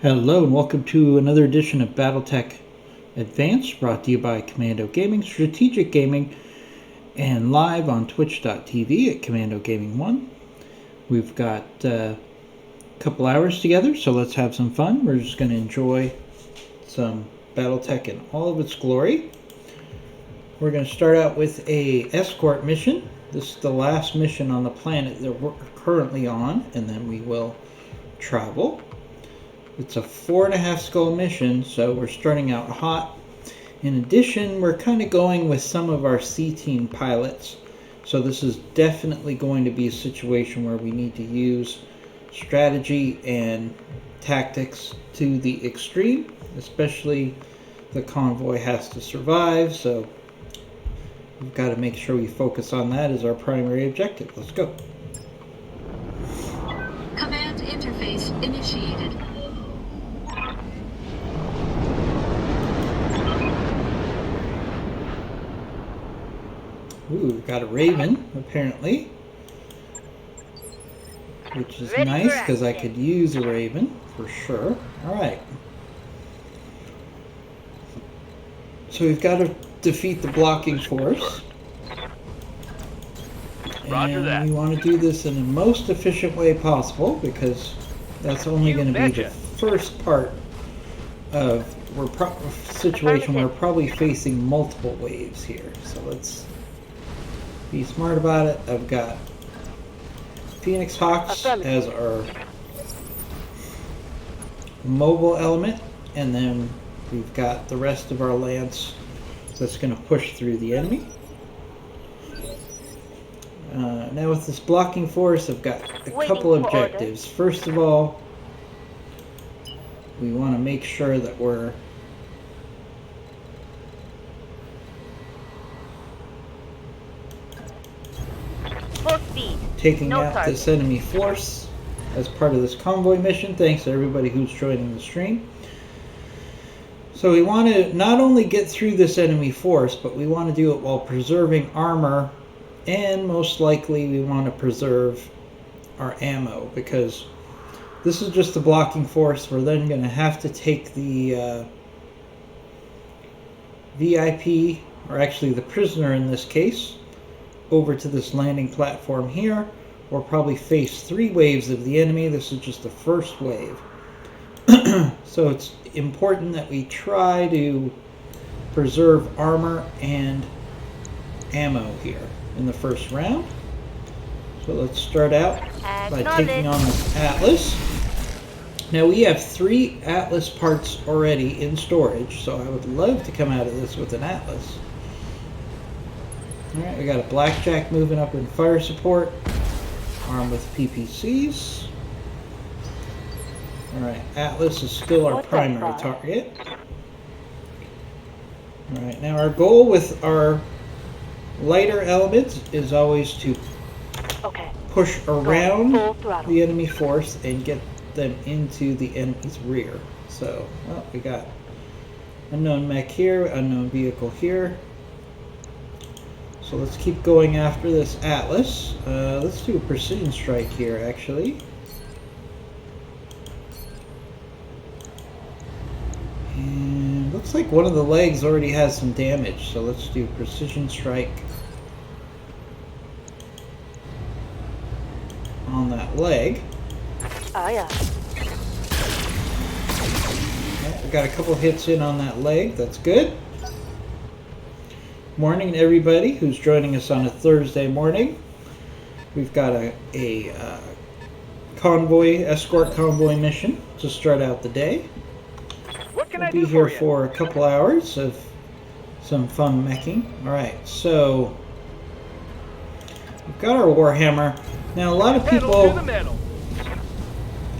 Hello and welcome to another edition of Battletech Advanced, brought to you by Commando Gaming, Strategic Gaming, and live on twitch.tv at Commando Gaming 1. We've got a couple hours together, so let's have some fun. We're just going to enjoy some Battletech in all of its glory. We're going to start out with a escort mission. This is the last mission on the planet that we're currently on, and then we will travel. It's a 4.5 skull mission, so we're starting out hot. In addition, we're kind of going with some of our C-team pilots. So this is definitely going to be a situation where we need to use strategy and tactics to the extreme. Especially the convoy has to survive, so we've got to make sure we focus on that as our primary objective. Let's go. Command interface initiated. Ooh, we've got a Raven, apparently. Which is nice, because I could use a Raven, for sure. Alright. So we've got to defeat the blocking force. And we want to do this in the most efficient way possible, because that's only going to be the first part of a situation where we're probably facing multiple waves here. So let's be smart about it. I've got Phoenix Hawks as our mobile element, and then we've got the rest of our lance that's going to push through the enemy. Now with this blocking force, I've got a couple objectives. First of all, we want to make sure that we're taking out this enemy force as part of this convoy mission. Thanks to everybody who's joining the stream. So we want to not only get through this enemy force, but we want to do it while preserving armor, and most likely we want to preserve our ammo, because this is just a blocking force. We're then going to have to take the VIP, or actually the prisoner in this case, over to this landing platform here. We'll probably face 3 waves of the enemy. This is just the first wave. So it's important that we try to preserve armor and ammo here in the first round. So let's start out by taking on this Atlas. Now we have 3 Atlas parts already in storage, so I would love to come out of this with an Atlas. Alright, we got a Blackjack moving up in fire support, armed with PPCs. Alright, Atlas is still our primary target. Alright, now our goal with our lighter elements is always to push around the enemy force and get them into the enemy's rear. So, well, we got unknown mech here, unknown vehicle here. So let's keep going after this Atlas. Let's do a precision strike here, actually. And looks like one of the legs already has some damage, so let's do precision strike on that leg. Oh yeah. We got a couple hits in on that leg. That's good. Morning to everybody who's joining us on a Thursday morning. We've got a escort convoy mission to start out the day. We'll be here for a couple hours of some fun meching. Alright, so we've got our Warhammer. Now a lot of people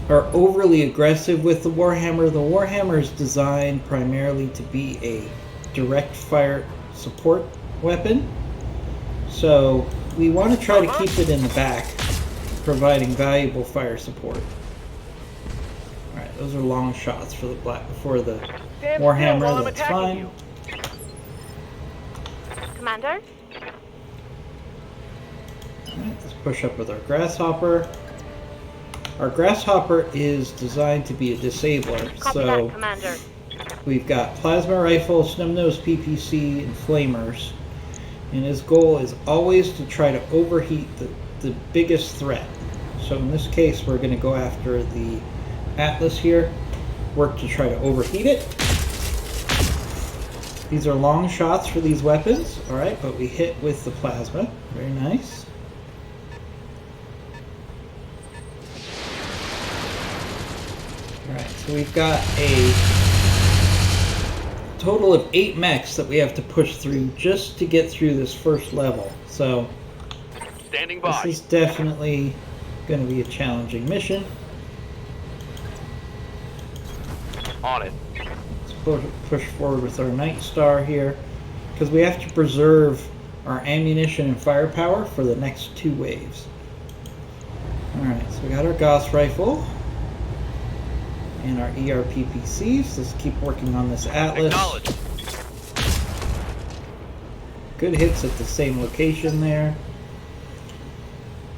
are overly aggressive with the Warhammer. The Warhammer is designed primarily to be a direct fire support weapon, so we want to try to keep it in the back, providing valuable fire support. Alright, those are long shots for the Warhammer. That's fine. Commander? Alright, let's push up with our Grasshopper. Our Grasshopper is designed to be a disabler, Copy so that, Commander. we've got Plasma Rifle, Snub-Nosed PPC, and Flamers. And his goal is always to try to overheat the biggest threat. So in this case, we're going to go after the Atlas here, work to try to overheat it. These are long shots for these weapons, alright, but we hit with the plasma. Very nice. Alright, so we've got a total of 8 mechs that we have to push through just to get through this first level. So Standing by. this is definitely going to be a challenging mission. On it. Let's push forward with our Night Star here, because we have to preserve our ammunition and firepower for the next 2 waves. Alright, so we got our Gauss Rifle and our ERPPCs. Let's keep working on this Atlas. Acknowledge. Good hits at the same location there.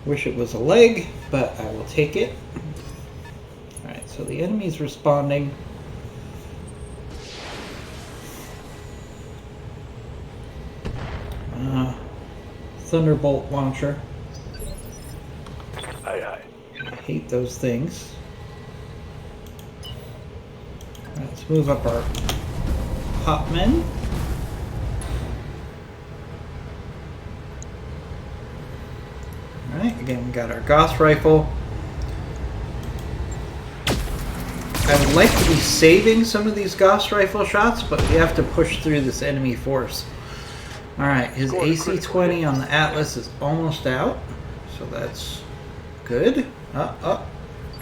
Wish it was a leg, but I will take it. Alright, so the enemy's responding. Thunderbolt launcher. Aye, aye. I hate those things. Alright, let's move up our Hopmen. Alright, again we got our Gauss Rifle. I would like to be saving some of these Gauss Rifle shots, but we have to push through this enemy force. Alright, his AC-20 on the Atlas is almost out, so that's good.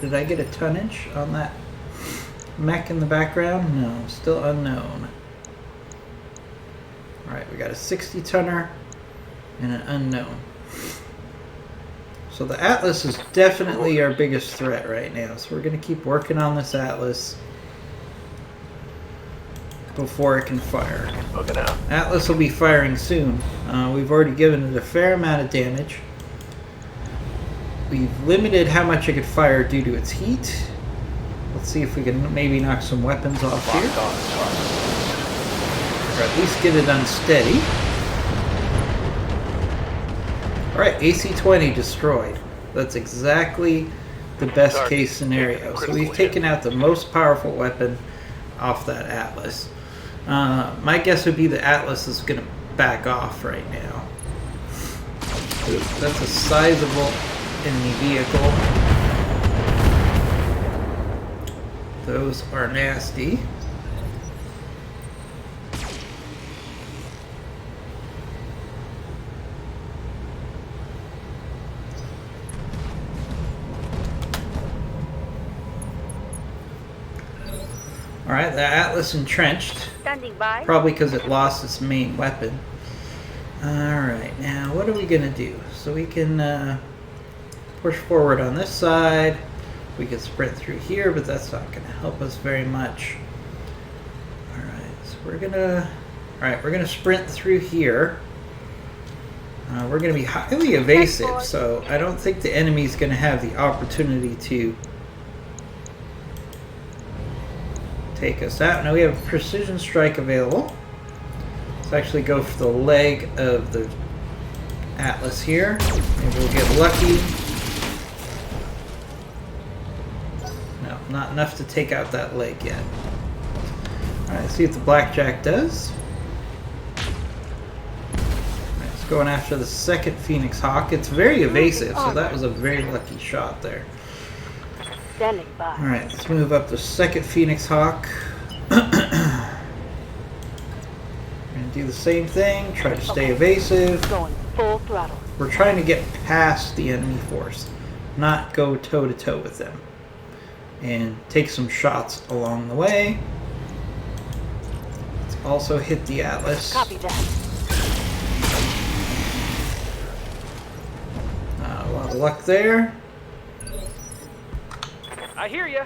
Did I get a tonnage on that mech in the background? No, still unknown. Alright, we got a 60 tonner and an unknown. So the Atlas is definitely our biggest threat right now, so we're going to keep working on this Atlas before it can fire. Looking out. Atlas will be firing soon. We've already given it a fair amount of damage. We've limited how much it could fire due to its heat. Let's see if we can maybe knock some weapons off here. Or at least get it unsteady. Alright, AC-20 destroyed. That's exactly the best case scenario. So we've taken out the most powerful weapon off that Atlas. My guess would be the Atlas is going to back off right now. That's a sizable enemy vehicle. Those are nasty. Alright, the Atlas entrenched. Standing by. Probably because it lost its main weapon. Alright, now what are we going to do? So we can push forward on this side. We can sprint through here, but that's not going to help us very much. Alright, so we're going to sprint through here. We're going to be highly evasive, so I don't think the enemy's going to have the opportunity to take us out. Now we have precision strike available. Let's actually go for the leg of the Atlas here. Maybe we'll get lucky. No, not enough to take out that leg yet. Alright, let's see what the Blackjack does. Alright, it's going after the second Phoenix Hawk. It's very evasive, so that was a very lucky shot there. Standing by. Alright, let's move up the second Phoenix Hawk. We're going to do the same thing, try to stay evasive. Going full throttle. We're trying to get past the enemy force, not go toe-to-toe with them. And take some shots along the way. Let's also hit the Atlas. Copy that. A lot of luck there. I hear you.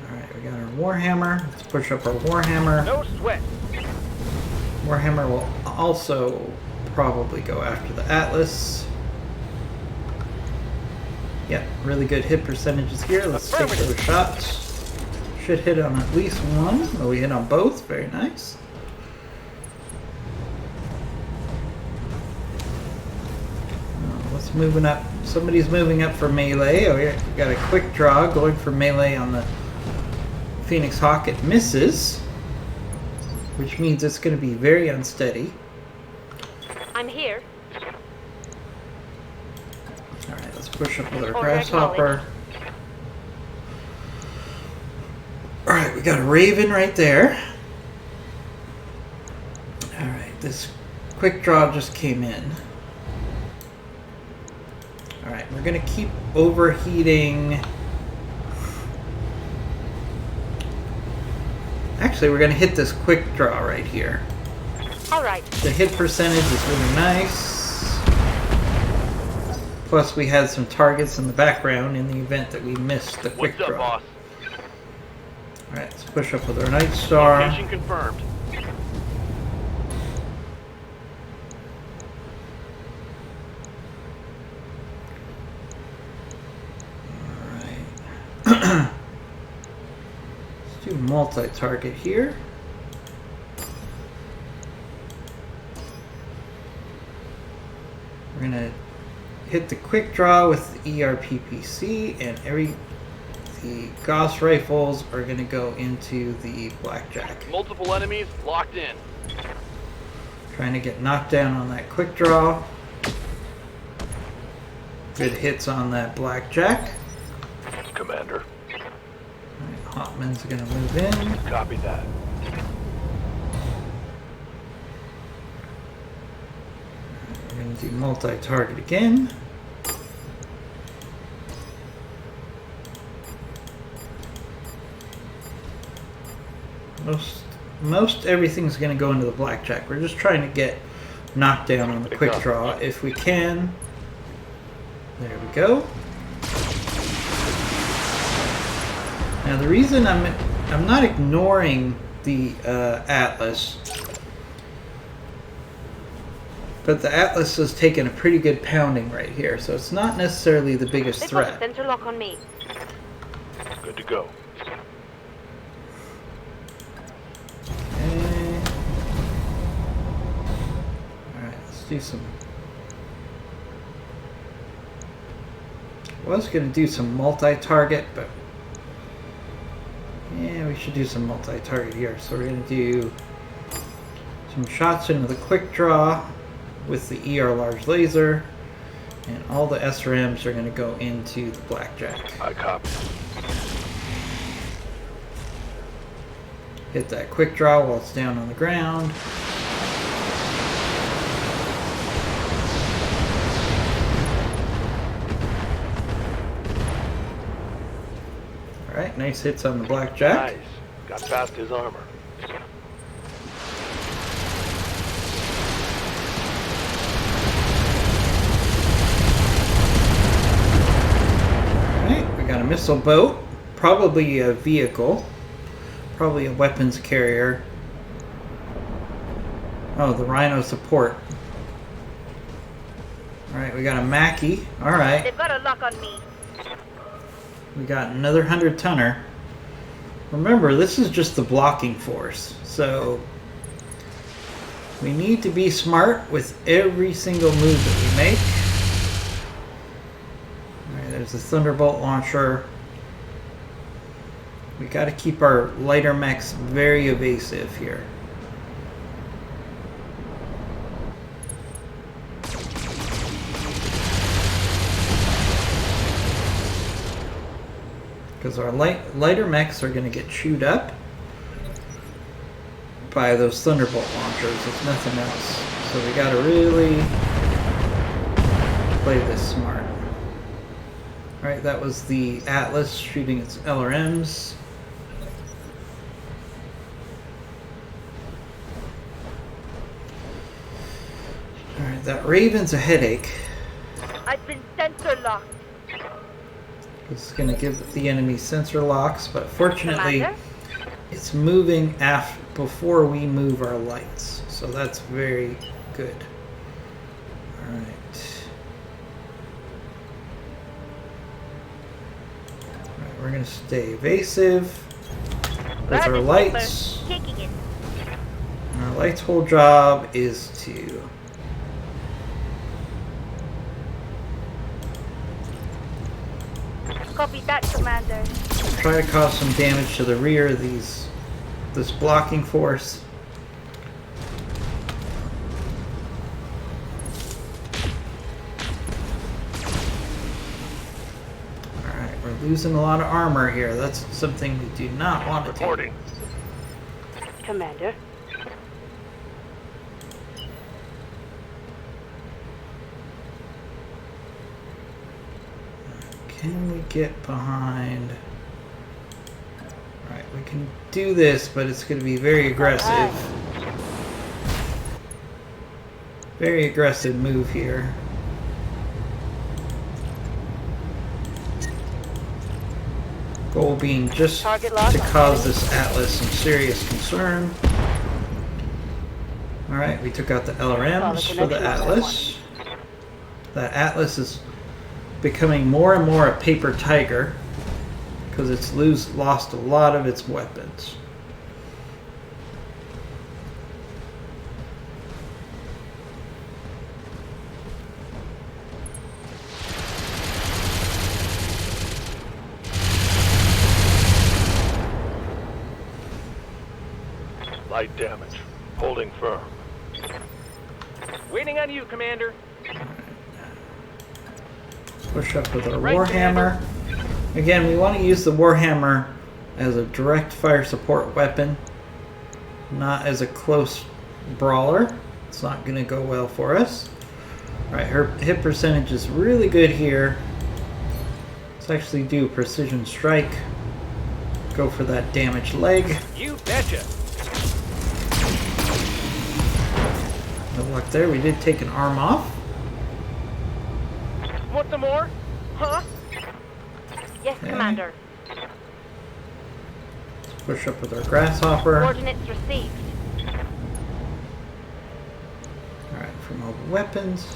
Alright, we got our Warhammer. Let's push up our Warhammer. No sweat. Warhammer will also probably go after the Atlas. Yeah, really good hit percentages here. Let's take those shots. Should hit on at least one. Oh, we hit on both. Very nice. What's moving up? Somebody's moving up for melee. Oh, we got a quick draw going for melee on the Phoenix Hawk. It misses, which means it's going to be very unsteady. I'm here. Alright, let's push up with our Order grasshopper. Alright, we got a raven right there. Alright, this quick draw just came in. Alright, we're going to keep overheating. Actually, we're going to hit this quick draw right here. Alright. The hit percentage is really nice. Plus, we had some targets in the background in the event that we missed the quick What's up, draw. boss? Alright, let's push up with our Night Star. Location confirmed. Alright. Let's do multi-target here. We're gonna hit the quick draw with the ERPPC, and the Gauss rifles are gonna go into the blackjack. Multiple enemies locked in. Trying to get knocked down on that quick draw. Good hits on that blackjack. Commander. Alright, Hotman's gonna move in. Copy that. We're gonna do multi-target again. Most everything's gonna go into the blackjack. We're just trying to get knocked down on the quick draw if we can. There we go. Now the reason I'm not ignoring the Atlas, but the Atlas has taken a pretty good pounding right here, so it's not necessarily the biggest They've got a threat. sensor lock on me. Good to go. Okay. Alright, let's do some. I was going to do some multi-target, but yeah, we should do some multi-target here. So we're going to do some shots into the quick draw with the ER large laser, and all the SRMs are going to go into the blackjack. I copy. Hit that quick draw while it's down on the ground. Alright, nice hits on the blackjack. Nice. Got past his armor. Alright, we got a missile boat. Probably a vehicle. Probably a weapons carrier. Oh, the Rhino support. Alright, we got a Mackie. Alright. They've got a lock on me. We got another 100-tonner. Remember, this is just the blocking force, so we need to be smart with every single move that we make. Alright, there's the Thunderbolt launcher. We got to keep our lighter mechs very evasive here. Because our lighter mechs are going to get chewed up by those Thunderbolt launchers, if nothing else. So we got to really play this smart. Alright, that was the Atlas shooting its LRMs. Alright, that Raven's a headache. I've been sensor locked. It's going to give the enemy sensor locks, but fortunately Commander? it's moving before we move our lights, so that's very good. Alright. we're gonna stay evasive with Roger, our lights. Skipper. Kicking it. And our lights' whole job is to Copy that, Commander. try to cause some damage to the rear of this blocking force. Alright, we're losing a lot of armor here. That's something we do not want to do. Reporting. Commander. Can we get behind? Alright, we can do this, but it's going to be very aggressive. Very aggressive move here. Goal being just Target locked. to cause this Atlas some serious concern. Alright, we took out the LRMs for the Atlas. That Atlas is becoming more and more a paper tiger because it's lost a lot of its weapons. Light damage. Holding firm. Waiting on you, Commander. Push up with our Right, Warhammer. Again, we want to use the Warhammer as a direct fire support weapon, not as a close brawler. It's not going to go well for us. Alright, her hit percentage is really good here. Let's actually do a precision strike. Go for that damaged leg. You betcha. No luck there. We did take an arm off. Want some more? Huh? Yes, Okay. Commander. Let's push up with our grasshopper. Coordinates received. Alright, for mobile weapons.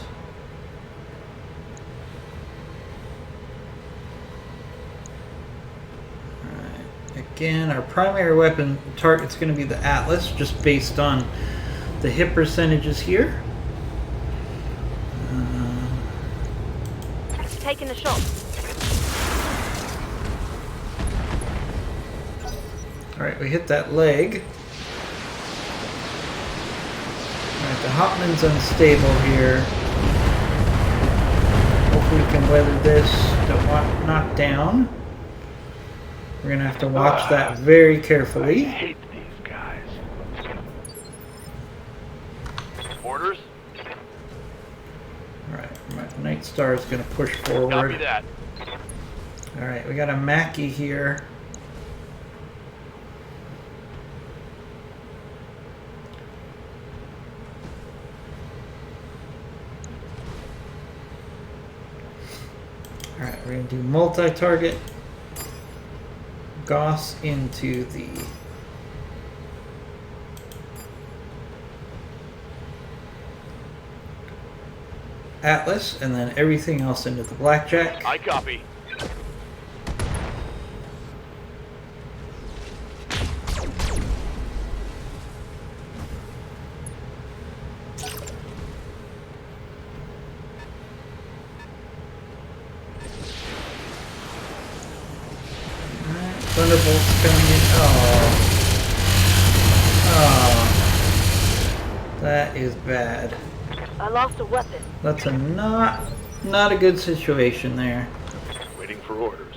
Alright, again, our primary weapon target's going to be the Atlas, just based on the hit percentages here. Taking the shot. Alright, we hit that leg. Alright, the Hopman's unstable here. Hopefully we can weather this. Don't want knocked down. We're going to have to watch that very I carefully. hate these guys. Orders? Alright, my Night Star is going to push Copy forward. that. Alright, we got a Mackie here. Alright, we're going to do multi-target. Goss into the Atlas, and then everything else into the Blackjack. I copy. Alright, Thunderbolt's coming in. Oh. That is bad. I lost a weapon. That's a not a good situation there. Waiting for orders.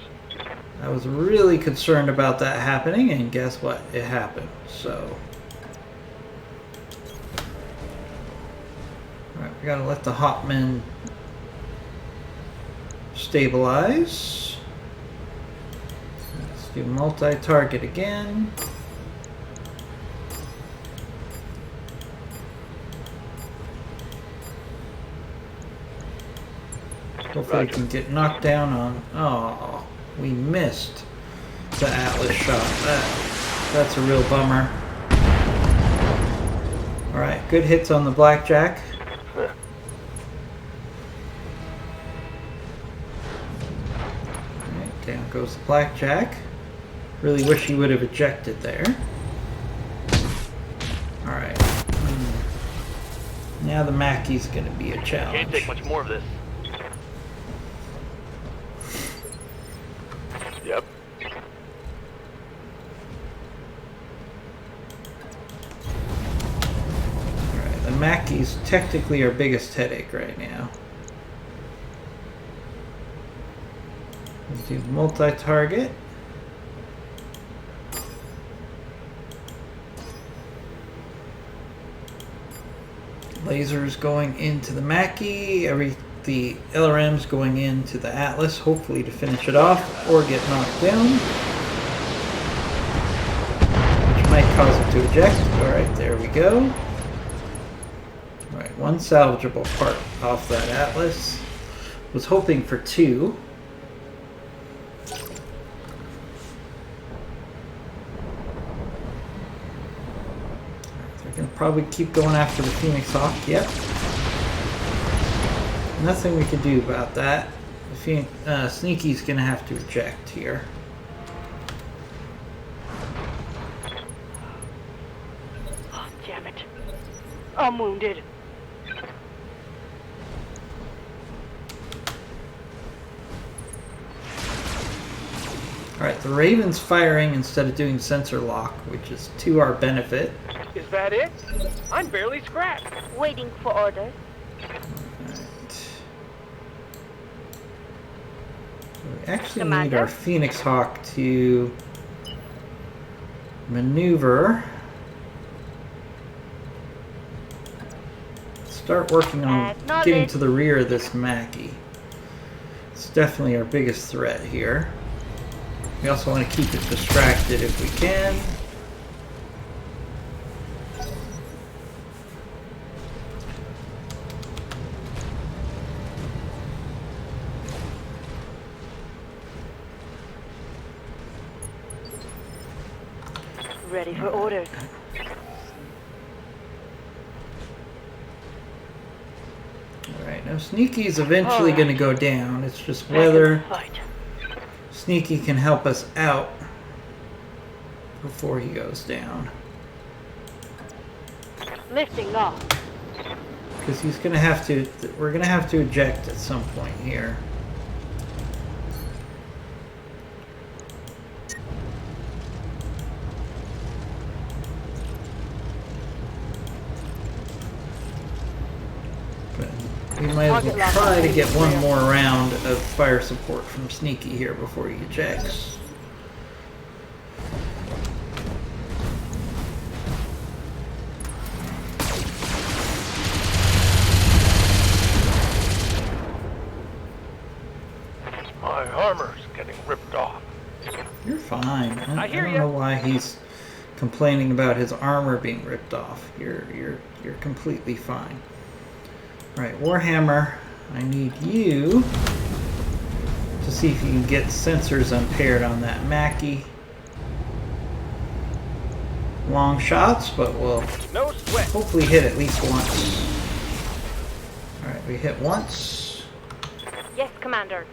I was really concerned about that happening, and guess what? It happened. So, alright, we gotta let the Hopman stabilize. Let's do multi-target again. Hopefully we can get knocked down on. Oh, we missed the Atlas shot. That's a real bummer. Alright, good hits on the Blackjack. Alright, down goes the blackjack. Really wish he would have ejected there. Alright. Now the Mackey's going to be a challenge. Can't take much more of this. Yep. Alright, the Mackey's technically our biggest headache right now. Let's do multi-target. Lasers going into the Mackey, the LRM's going into the Atlas, hopefully to finish it off or get knocked down, which might cause it to eject. Alright, there we go. Alright, one salvageable part off that Atlas. Was hoping for two. They're going to probably keep going after the Phoenix Hawk. Yep. Nothing we can do about that. The Phoenix, Sneaky's going to have to eject here. Oh, damn it. I'm wounded. Alright, the Raven's firing instead of doing sensor lock, which is to our benefit. Is that it? I'm barely scratched. Waiting for orders. Alright. We actually need Commander? our Phoenix Hawk to maneuver. Start working on getting to the rear of this Mackey. It's definitely our biggest threat here. We also want to keep it distracted if we can. Ready for orders. Alright, now Sneaky's eventually going to go down. It's just Back in whether the fight. Sneaky can help us out before he goes down. Lifting off. Because he's going to have to, we're going to have to eject at some point here. We might as well try to get one more round of fire support from Sneaky here before he ejects. My armor's getting ripped off. You're fine. I hear don't ya. know why he's complaining about his armor being ripped off. You're completely fine. Alright, Warhammer, I need you to see if you can get sensors unpaired on that Mackey. Long shots, but we'll No sweat. hopefully hit at least once. Alright, we hit once. Yes, Commander.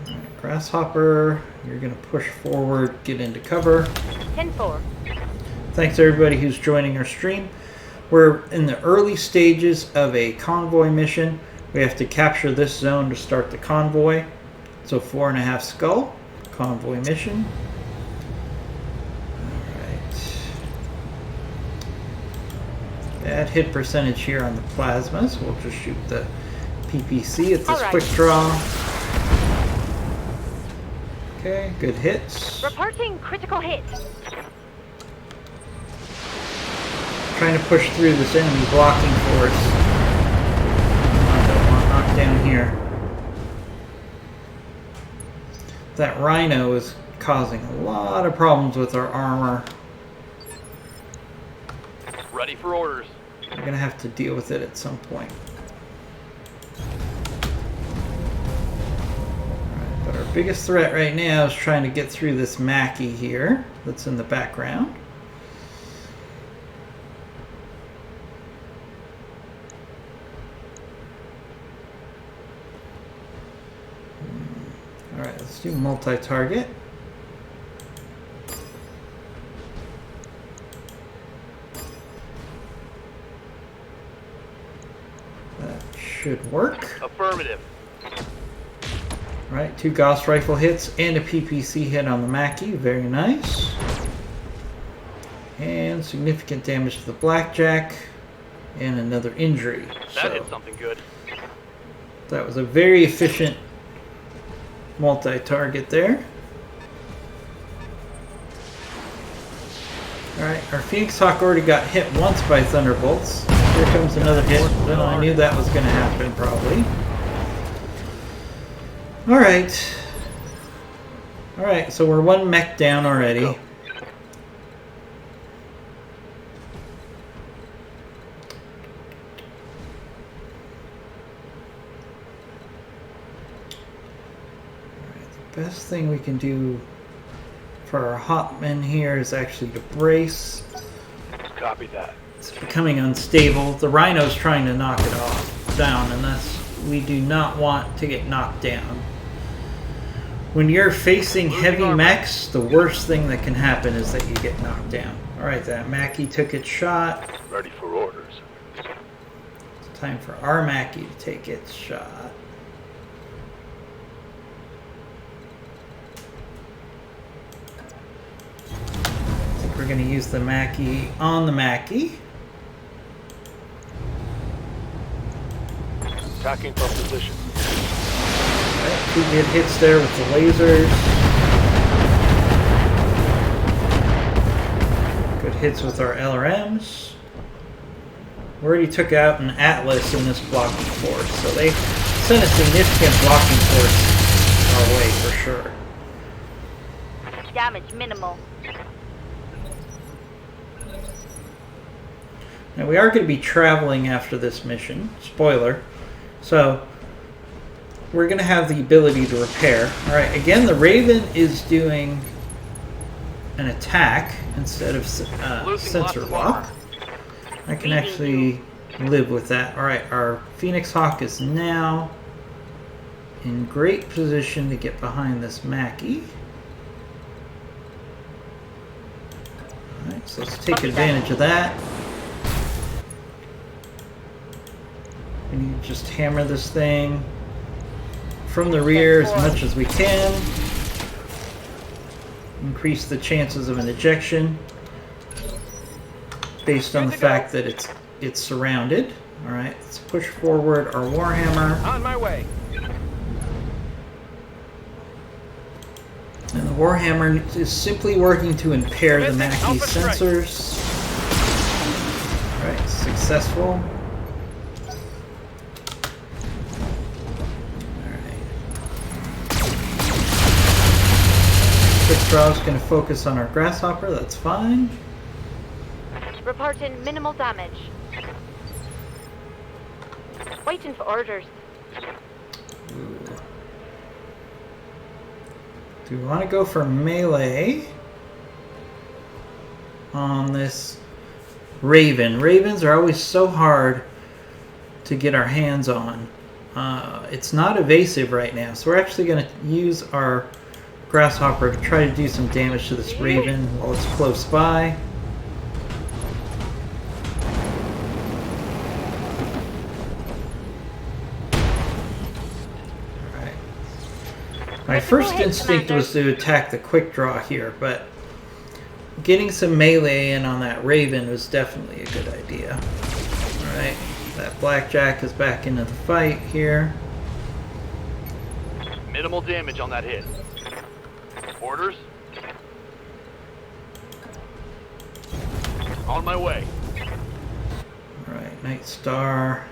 Alright, Grasshopper, you're going to push forward, get into cover. 10-4. Thanks everybody who's joining our stream. We're in the early stages of a convoy mission. We have to capture this zone to start the convoy. So 4.5 skull, convoy mission. Alright. Bad hit percentage here on the plasma, so we'll just shoot the PPC at this Alright. quick draw. Okay, good hits. Reporting critical hit. Trying to push through this enemy blocking force. I don't want knocked down here. That Rhino is causing a lot of problems with our armor. Ready for orders. We're going to have to deal with it at some point. Alright, but our biggest threat right now is trying to get through this Mackey here that's in the background. Let's do multi-target. That should work. Affirmative. Right, 2 Gauss rifle hits and a PPC hit on the Mackie. Very nice. And significant damage to the Blackjack. And another injury. That is something good. That was a very efficient multi-target there. Alright, our Phoenix Hawk already got hit once by Thunderbolts. Here comes another hit. Well, I knew that was going to happen, probably. Alright. Alright, so we're 1 mech down already. Go. Best thing we can do for our hot men here is actually to brace. Copy that. It's becoming unstable. The Rhino's trying to knock it down, and we do not want to get knocked down. When you're facing heavy mechs, the worst thing that can happen is that you get knocked down. Alright, that Mackie took its shot. Ready for orders. It's time for our Mackie to take its shot. We're going to use the Mackie on the Mackie. Attacking from position. Right, 2 good hits there with the lasers. Good hits with our LRMs. We already took out an Atlas in this blocking force, so they sent a significant blocking force our way for sure. Damage minimal. Now we are going to be traveling after this mission, spoiler, so we're going to have the ability to repair. Alright, again the Raven is doing an attack instead of sensor lock. I can actually live with that. Alright, our Phoenix Hawk is now in great position to get behind this Mackie. Alright, so let's take advantage of that. We need to just hammer this thing from the rear as much as we can. Increase the chances of an ejection based on the fact that it's surrounded. Alright, let's push forward our Warhammer. On my way. And the Warhammer is simply working to impair the Mackie's sensors. Alright, successful. Quick draw is going to focus on our Grasshopper, that's fine. Reporting minimal damage. Waiting for orders. Ooh. Do we want to go for melee on this Raven? Ravens are always so hard to get our hands on. It's not evasive right now, so we're actually going to use our Grasshopper to try to do some damage to this Raven while it's close by. Alright. My first instinct was to attack the quick draw here, but getting some melee in on that Raven was definitely a good idea. Alright, that Blackjack is back into the fight here. Minimal damage on that hit. Orders? On my way. Alright, Night Star.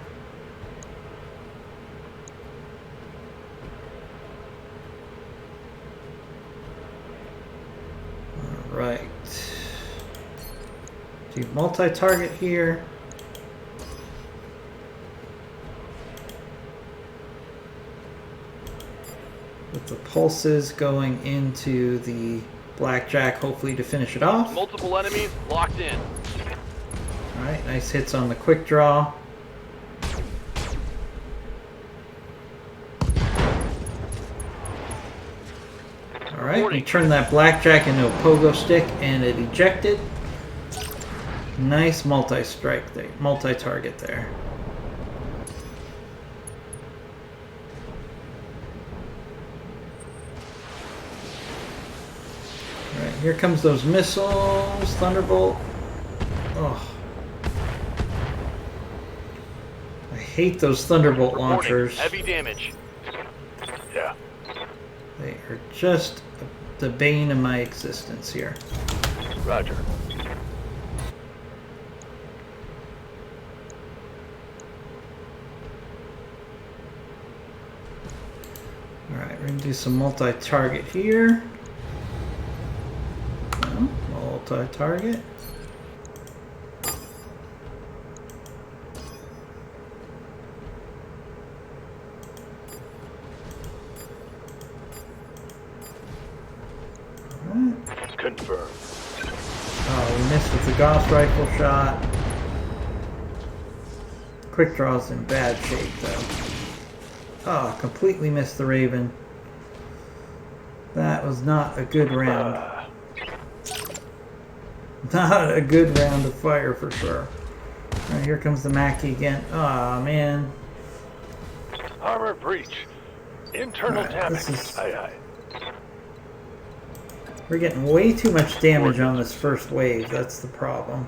Alright. Do multi-target here. With the pulses going into the Blackjack, hopefully to finish it off. Multiple enemies locked in. Alright, nice hits on the quick draw. Alright, we Reporting. turned that blackjack into a pogo stick and it ejected. Nice multi-strike there, multi-target there. Alright, here comes those missiles, Thunderbolt. Oh. I hate those Thunderbolt Reporting. launchers. Heavy damage. Yeah. They are just the bane of my existence here. Roger. Alright, we're going to do some multi-target here. No, multi-target. Alright. Confirmed. Oh, we missed with the Gauss rifle shot. Quick draw's in bad shape though. Oh, completely missed the Raven. That was not a good round. Not a good round of fire for sure. Alright, here comes the Mackie again. Oh man. Armor breach. Internal Alright, tapping. this is- Aye, aye. We're getting way too much damage on this first wave. That's the problem.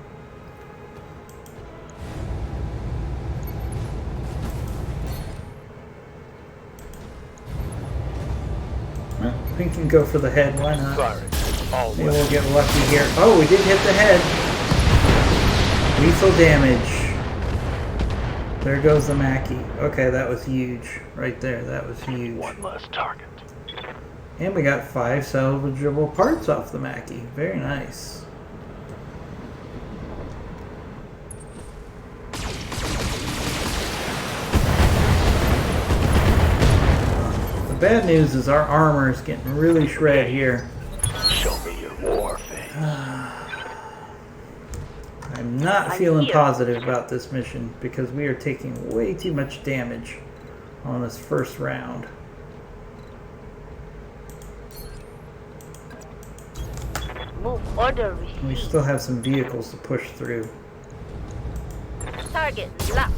Well, we can go for the head. Why not? Firing. All Maybe way. we'll get lucky here. Oh, we did hit the head. Lethal damage. There goes the Mackie. Okay, that was huge. Right there. That was huge. One less target. And we got 5 salvageable parts off the Mackie. Very nice. The bad news is our armor is getting really shred here. Show me your war face. I'm not feeling positive about this mission because we are taking way too much damage on this first round. Move order We received. still have some vehicles to push through. Target locked.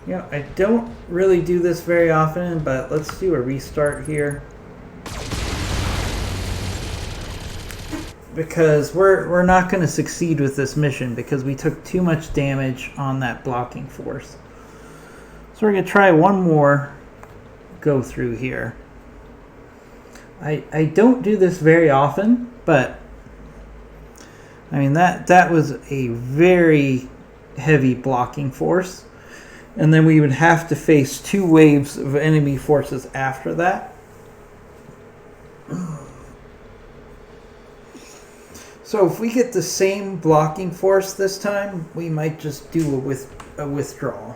You know, I don't really do this very often, but let's do a restart here. Because we're not going to succeed with this mission because we took too much damage on that blocking force. So we're going to try one more go through here. I don't do this very often, but I mean that was a very heavy blocking force. And then we would have to face 2 waves of enemy forces after that. So if we get the same blocking force this time, we might just do a withdrawal.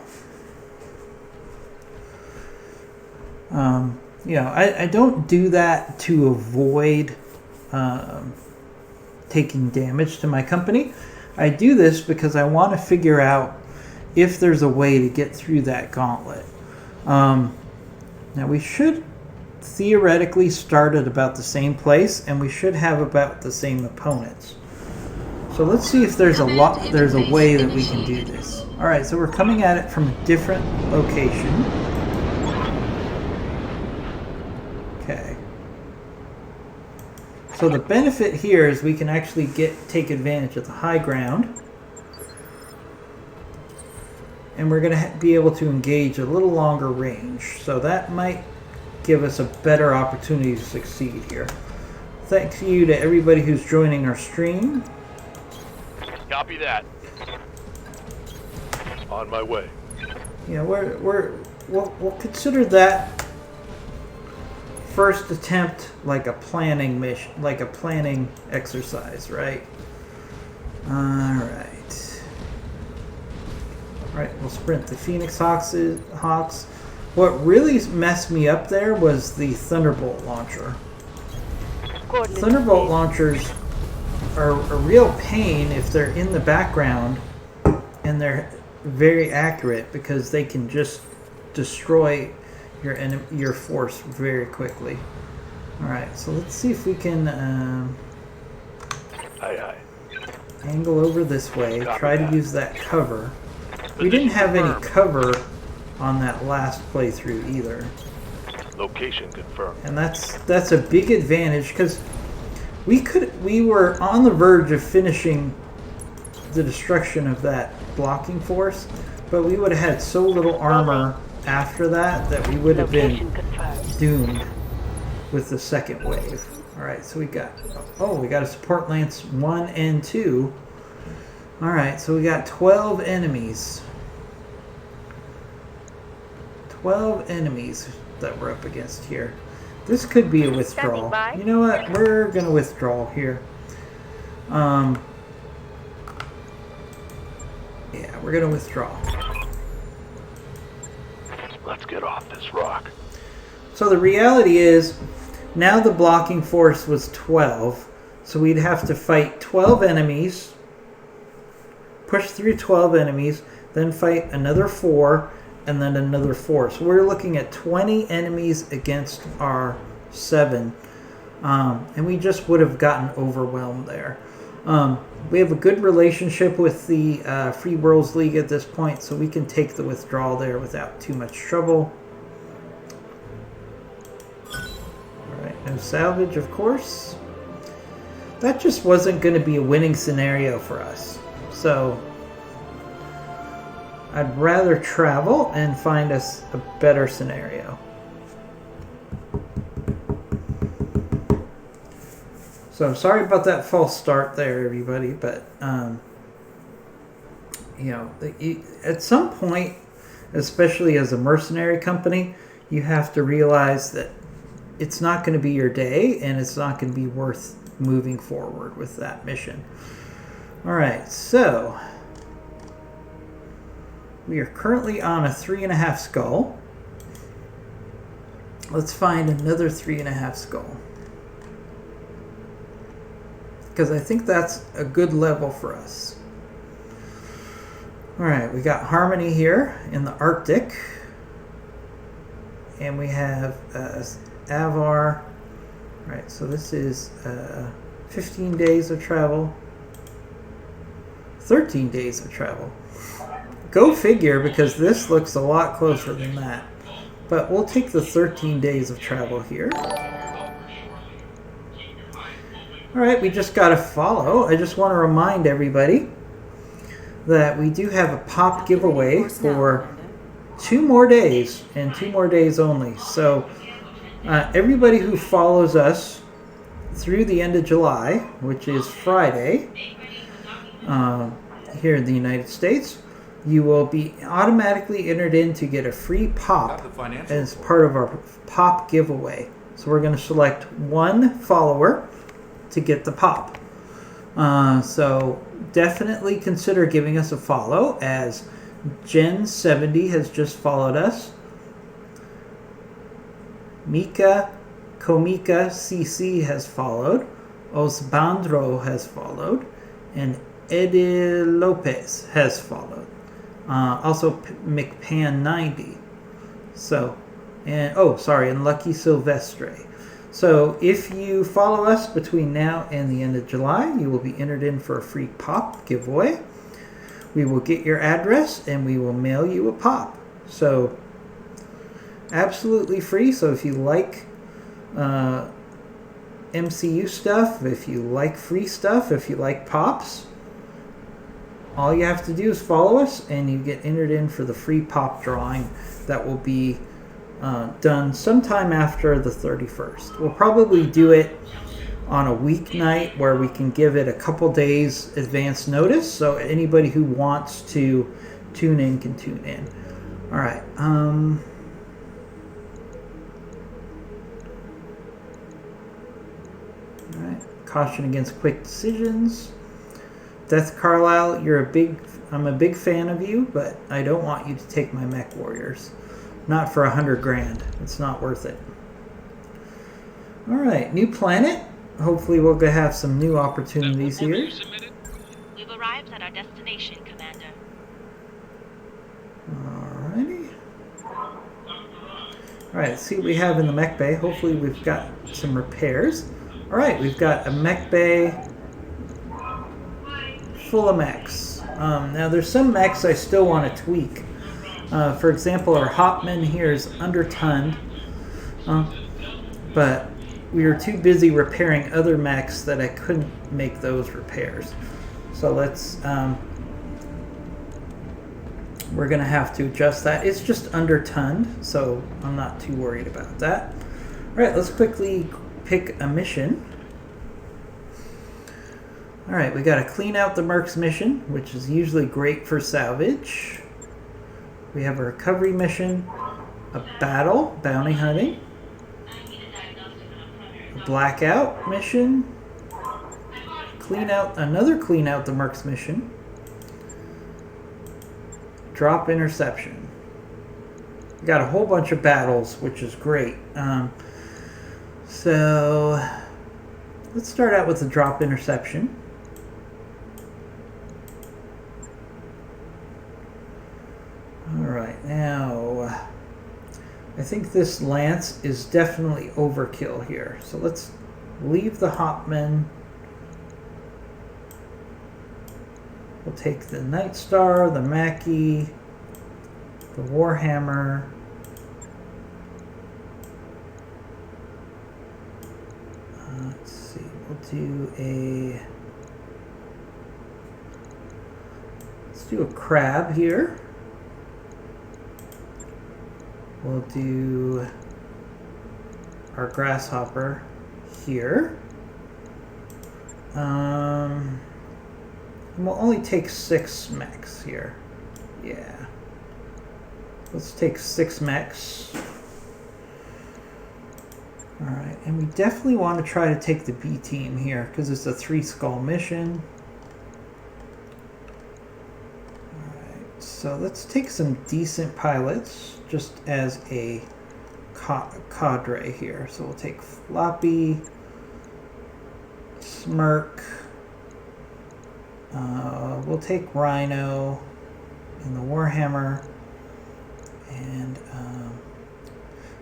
You know, I don't do that to avoid taking damage to my company. I do this because I want to figure out if there's a way to get through that gauntlet. Now we should theoretically start at about the same place, and we should have about the same opponents. So let's see if there's a way that we can do this. All right, so we're coming at it from a different location. Okay. So the benefit here is we can actually take advantage of the high ground. And we're going to be able to engage a little longer range. So that might give us a better opportunity to succeed here. Thanks you to everybody who's joining our stream. Copy that. On my way. Yeah, we'll consider that first attempt like a planning mission, like a planning exercise, right? All right. Alright, we'll sprint the Phoenix Hawks. What really messed me up there was the Thunderbolt launcher. Thunderbolt launchers are a real pain if they're in the background and they're very accurate because they can just destroy your force very quickly. All right, so let's see if we can Aye, aye. angle over this way. Copy Try to that. use that cover. We didn't have any cover on that last playthrough either, Location confirmed. and that's a big advantage because we were on the verge of finishing the destruction of that blocking force, but we would have had so little armor after that we would have been Location confirmed. doomed with the second wave. All right, so we got a support lance 1 and 2. All right, so we got 12 enemies. 12 enemies that we're up against here. This could be a withdrawal. Standing by. You know what? We're gonna withdraw here. Yeah, we're gonna withdraw. Let's get off this rock. So the reality is, now the blocking force was 12, so we'd have to fight 12 enemies, push through 12 enemies, then fight another 4, and then another 4. So we're looking at 20 enemies against our 7, and we just would have gotten overwhelmed there. We have a good relationship with the Free Worlds League at this point, so we can take the withdrawal there without too much trouble. Alright, no salvage, of course. That just wasn't going to be a winning scenario for us. So I'd rather travel and find us a better scenario. So I'm sorry about that false start there, everybody, but you know, at some point, especially as a mercenary company, you have to realize that it's not going to be your day, and it's not going to be worth moving forward with that mission. All right, so we are currently on a 3.5 skull. Let's find another 3.5 skull, because I think that's a good level for us. All right, we got Harmony here in the Arctic, and we have Avar. All right, so this is 15 days of travel, 13 days of travel. Go figure, because this looks a lot closer than that. But we'll take the 13 days of travel here. Alright, we just got a follow. I just want to remind everybody that we do have a pop giveaway for 2 more days, and 2 more days only. So everybody who follows us through the end of July, which is Friday, here in the United States, you will be automatically entered in to get a free pop as part of our pop giveaway. So we're going to select 1 follower to get the pop. So definitely consider giving us a follow, as Jen70 has just followed us. Mika Komika CC has followed. Osbandro has followed. And Eddie Lopez has followed. Also McPan90. So, and and Lucky Silvestre. So if you follow us between now and the end of July, you will be entered in for a free pop giveaway. We will get your address and we will mail you a pop. So absolutely free. So if you like MCU stuff, if you like free stuff, if you like pops, all you have to do is follow us and you get entered in for the free pop drawing that will be done sometime after the 31st. We'll probably do it on a weeknight where we can give it a couple days advance notice, so anybody who wants to tune in can tune in. All right. All right. Caution against quick decisions. Death Carlisle, I'm a big fan of you, but I don't want you to take my mech warriors. Not for 100 grand. It's not worth it. All right, new planet. Hopefully we'll have some new opportunities here. We've arrived at our destination, Commander. Alrighty. Alright, let's see what we have in the mech bay. Hopefully we've got some repairs. Alright, we've got a mech bay full of mechs. Now there's some mechs I still want to tweak. For example, our Hopman here is undertonned. But we were too busy repairing other mechs that I couldn't make those repairs. So let's... we're going to have to adjust that. It's just undertonned, so I'm not too worried about that. Alright, let's quickly pick a mission. Alright, we got to clean out the Mercs mission, which is usually great for salvage. We have a recovery mission, a battle, bounty hunting, a blackout mission, clean out the Mercs mission, drop interception. We got a whole bunch of battles, which is great. So let's start out with the drop interception. Alright, now I think this lance is definitely overkill here. So let's leave the Hopman. We'll take the Night Star, the Mackie, the Warhammer. Let's see, let's do a crab here. We'll do our grasshopper here. And we'll only take 6 mechs here. Yeah. Let's take 6 mechs. Alright, and we definitely want to try to take the B team here because it's a 3-skull mission. Alright, so let's take some decent pilots just as a cadre here. So we'll take Floppy, Smirk, we'll take Rhino and the Warhammer, and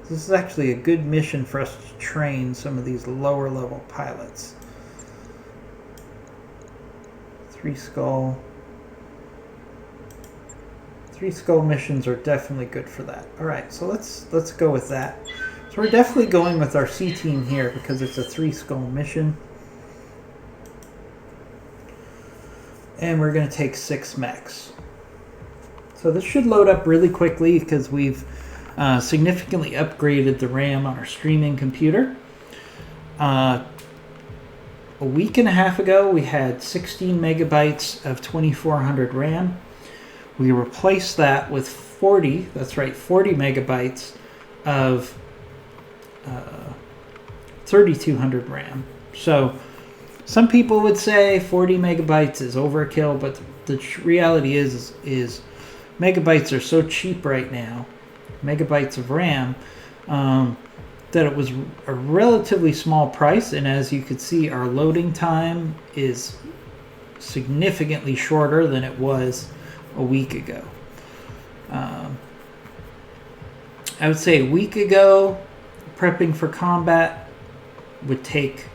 this is actually a good mission for us to train some of these lower level pilots. 3-skull. 3-skull missions are definitely good for that. Alright, so let's go with that. So we're definitely going with our C team here because it's a 3-skull mission. And we're going to take 6 mechs. So this should load up really quickly because we've significantly upgraded the RAM on our streaming computer. A week and a half ago we had 16 megabytes of 2400 RAM. We replaced that with 40 megabytes of 3200 RAM. So some people would say 40 megabytes is overkill, but the reality is megabytes are so cheap right now, megabytes of RAM, that it was a relatively small price, and as you could see, our loading time is significantly shorter than it was a week ago. I would say a week ago, prepping for combat would take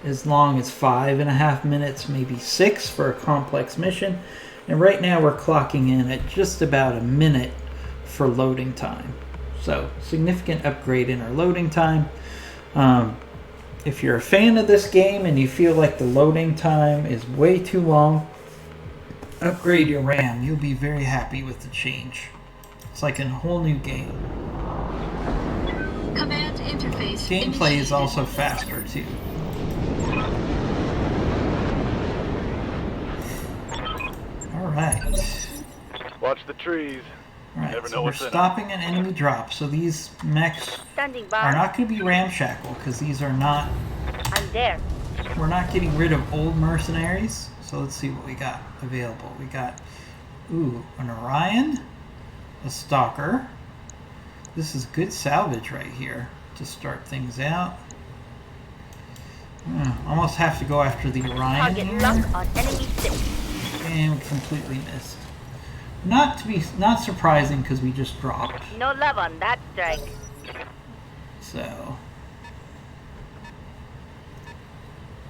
as long as 5.5 minutes, maybe 6 for a complex mission. And right now we're clocking in at just about a minute for loading time. So significant upgrade in our loading time. If you're a fan of this game and you feel like the loading time is way too long, upgrade your RAM. You'll be very happy with the change. It's like a whole new game. Command interface Gameplay is also faster too. Alright. Watch the trees. Alright, Never so know we're what's in 'em. stopping an enemy drop. So these mechs Standing are by. not going to be ramshackle because these are not... I'm there. We're not getting rid of old mercenaries. So let's see what we got available. We got, ooh, an Orion, a Stalker. This is good salvage right here to start things out. Almost have to go after the Orion Target here. locked on enemy 6. And completely missed. Not surprising because we just dropped. No love on that strike. So,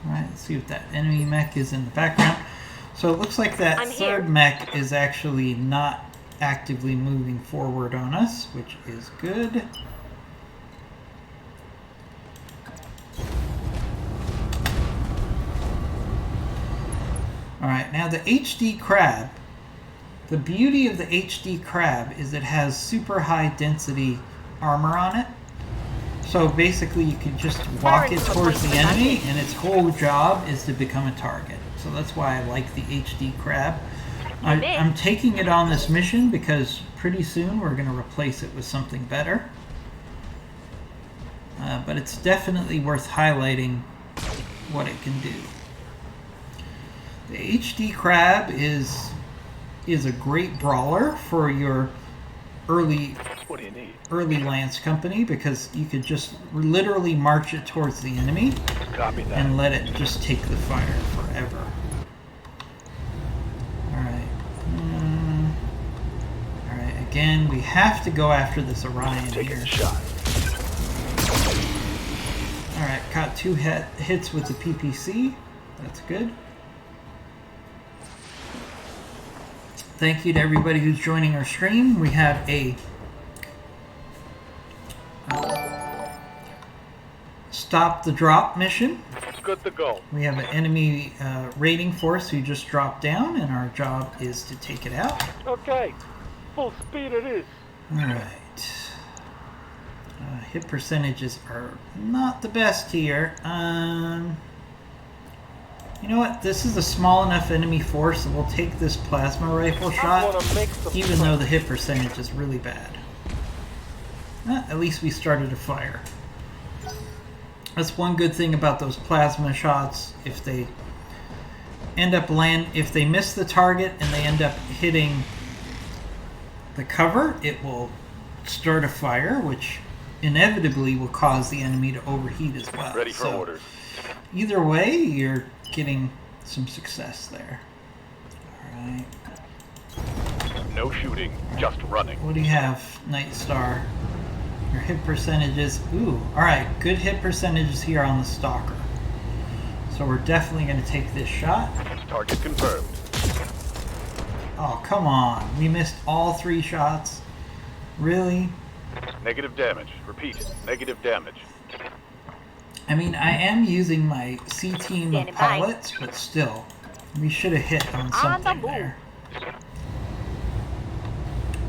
alright, let's see what that enemy mech is in the background. So it looks like that I'm here. third mech is actually not actively moving forward on us, which is good. Alright, now the HD crab. The beauty of the HD crab is it has super high density armor on it. So basically you can just walk it towards the enemy and its whole job is to become a target. So that's why I like the HD crab. I'm taking it on this mission because pretty soon we're going to replace it with something better. But it's definitely worth highlighting what it can do. The HD crab is a great brawler for your early Lance company because you could just literally march it towards the enemy and let it just take the fire forever. Alright. Alright, again, we have to go after this Orion here. Alright, caught 2 hits with the PPC. That's good. Thank you to everybody who's joining our stream. We have a stop the drop mission. Good to go. We have an enemy raiding force who just dropped down, and our job is to take it out. Okay. Full speed it is. Alright. Hit percentages are not the best here. You know what? This is a small enough enemy force that we'll take this plasma rifle shot, even though the hit percentage is really bad. At least we started a fire. That's one good thing about those plasma shots. If they end up if they miss the target and they end up hitting the cover, it will start a fire, which inevitably will cause the enemy to overheat as well. Ready for orders. Either way, you're getting some success there. Alright. No shooting, just running. What do you have, Night Star? Your hit percentages. Ooh, alright, good hit percentages here on the Stalker. So we're definitely going to take this shot. Target confirmed. Oh, come on. We missed all 3 shots. Really? Negative damage. Repeat, negative damage. I mean, I am using my C-team of pilots, but still, we should have hit on something there.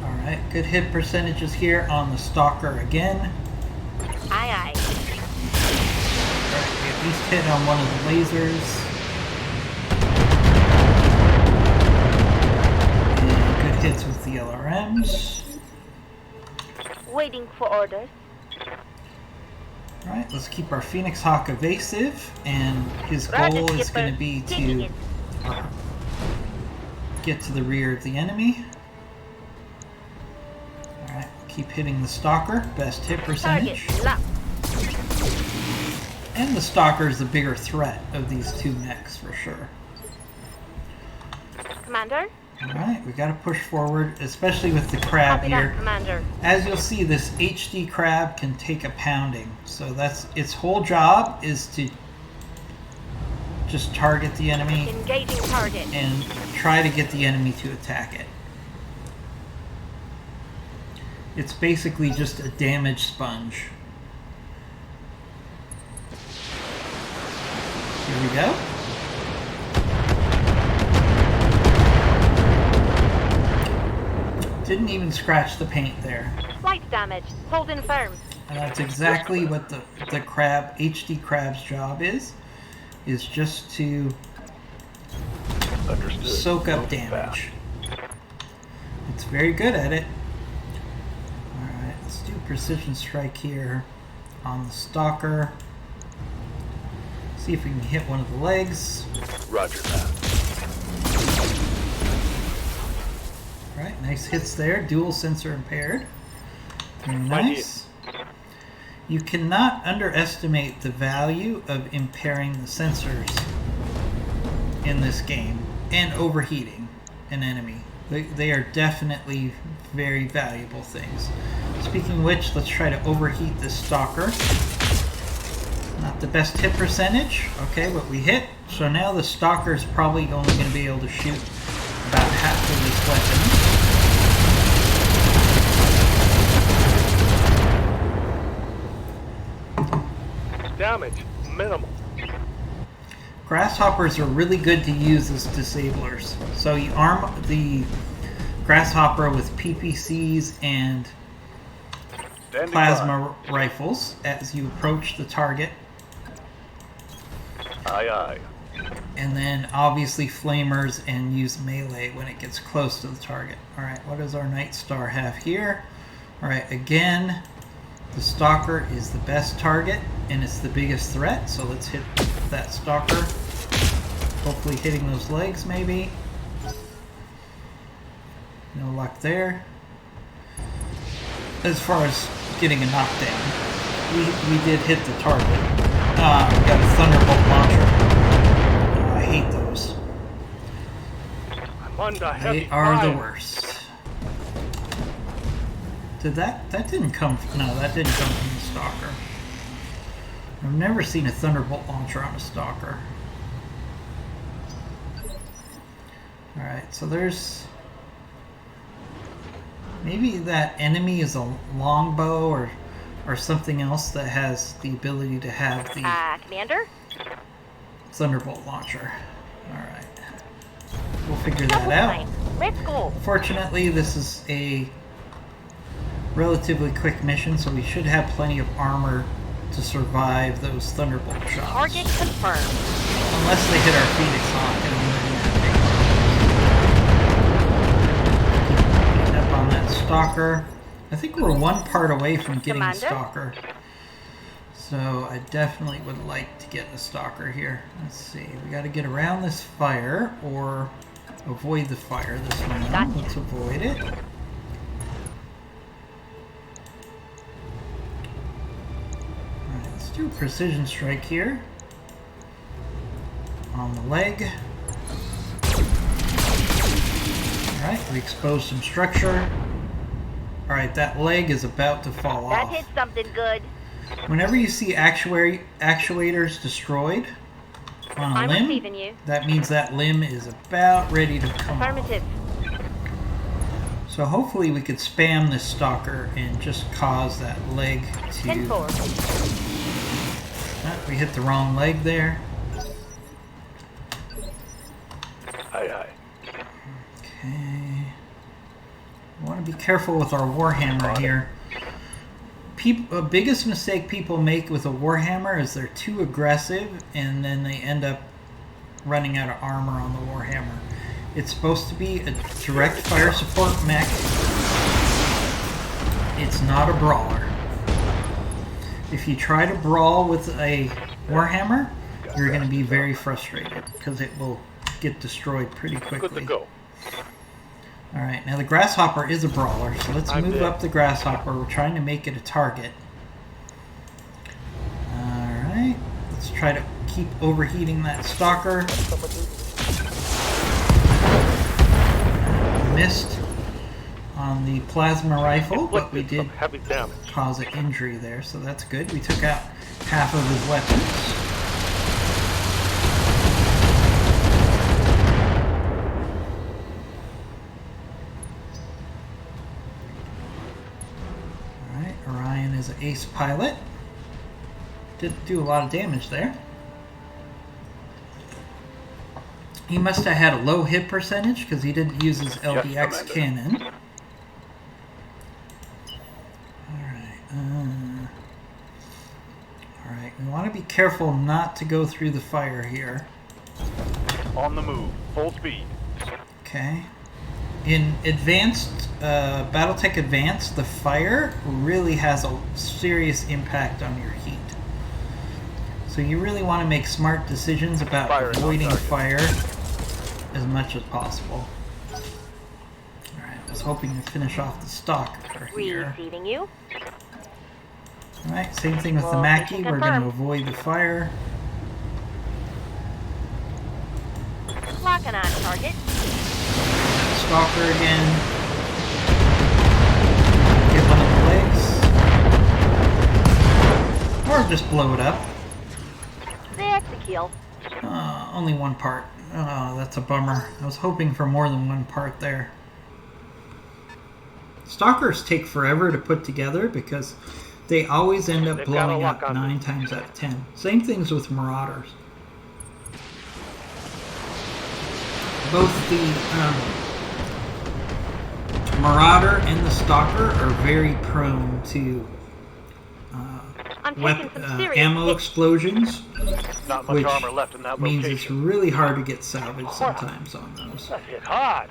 Alright, good hit percentages here on the Stalker again. Aye, aye. Alright, we at least hit on one of the lasers. And good hits with the LRMs. Waiting for orders. Alright, let's keep our Phoenix Hawk evasive, and his goal is going to be to get to the rear of the enemy. Alright, keep hitting the Stalker, best hit percentage. And the Stalker is the bigger threat of these 2 mechs for sure. Commander? Alright, we gotta push forward, especially with the crab Copy that, here. Commander. As you'll see, this HD crab can take a pounding. So that's its whole job is to just target the enemy Engaging target. and try to get the enemy to attack it. It's basically just a damage sponge. Here we go. Didn't even scratch the paint there. Slight damage. Holding firm. And that's exactly what the crab, HD crab's job is just to Understood. soak up damage. It's very good at it. Alright, let's do precision strike here on the Stalker. See if we can hit one of the legs. Roger that. Alright, nice hits there. Dual sensor impaired. Very nice. You cannot underestimate the value of impairing the sensors in this game and overheating an enemy. They are definitely very valuable things. Speaking of which, let's try to overheat this stalker. Not the best hit percentage, okay, but we hit. So now the stalker is probably only going to be able to shoot about half of his weapon. Damage minimal. Grasshoppers are really good to use as disablers. So you arm the grasshopper with PPCs and Standing plasma rifles as you approach the target. Aye, aye. And then obviously flamers and use melee when it gets close to the target. Alright, what does our Night Star have here? Alright, again, the stalker is the best target and it's the biggest threat, so let's hit that stalker. Hopefully hitting those legs maybe. No luck there. As far as getting a knockdown, we did hit the target. We got a Thunderbolt launcher. I hate those. I'm under heavy They are fire. the worst. Did that didn't come from, no, that didn't come from the stalker. I've never seen a Thunderbolt launcher on a stalker. Alright, so there's maybe that enemy is a longbow or something else that has the ability to have the Commander? Thunderbolt launcher. Alright. We'll figure Double that out. time. Let's go. Fortunately, this is a relatively quick mission, so we should have plenty of armor to survive those Thunderbolt shots. Target confirmed. Unless they hit our Phoenix Hawk and we're in that big up on that stalker. I think we're one part away from getting the Commander? stalker. So I definitely would like to get the stalker here. Let's see. We got to get around this fire or avoid the fire this one. Gotcha. Let's avoid it. Alright, let's do a precision strike here. On the leg. Alright, we exposed some structure. Alright, that leg is about to fall That off. hit something good. Whenever you see actuators destroyed on a I'm limb, receiving you. that means that limb is about ready to come off. Affirmative. So hopefully we could spam this stalker and just cause that leg to... 10-4. Ah, we hit the wrong leg there. Aye, aye. Okay. I want to be careful with our Warhammer here. Biggest mistake people make with a Warhammer is they're too aggressive and then they end up running out of armor on the Warhammer. It's supposed to be a direct fire support mech. It's not a brawler. If you try to brawl with a Warhammer, you're going to be very frustrated because it will get destroyed pretty quickly. Good to go. Alright, now the Grasshopper is a brawler, so let's move up the Grasshopper. We're trying to make it a target. Alright, let's try to keep overheating that Stalker. Missed on the plasma rifle, but we did Heavy damage. cause an injury there, so that's good. We took out half of his weapons. Orion is an ace pilot. Did do a lot of damage there. He must have had a low hit percentage because he didn't use his LBX cannon. Alright, we want to be careful not to go through the fire here. On the move. Full speed. Okay. In Advanced, Battletech Advanced, the fire really has a serious impact on your heat. So you really want to make smart decisions about avoiding fire as much as possible. Alright, I was hoping to finish off the stalker here. Receiving you. Alright, same thing with the Mackie. We're going to avoid the fire. Locking on target. Stalker again. Get one of the legs. Or just blow it up. That's a kill. Only one part. Oh, that's a bummer. I was hoping for more than one part there. Stalkers take forever to put together because they always end up They've got a blowing lock up on 9 times out of 10. Same things with Marauders. Both the Marauder and the Stalker are very prone to I'm taking some serious ammo hits. explosions, Not much which armor left in that means it's location. really hard to get salvage sometimes on those. That hit hard.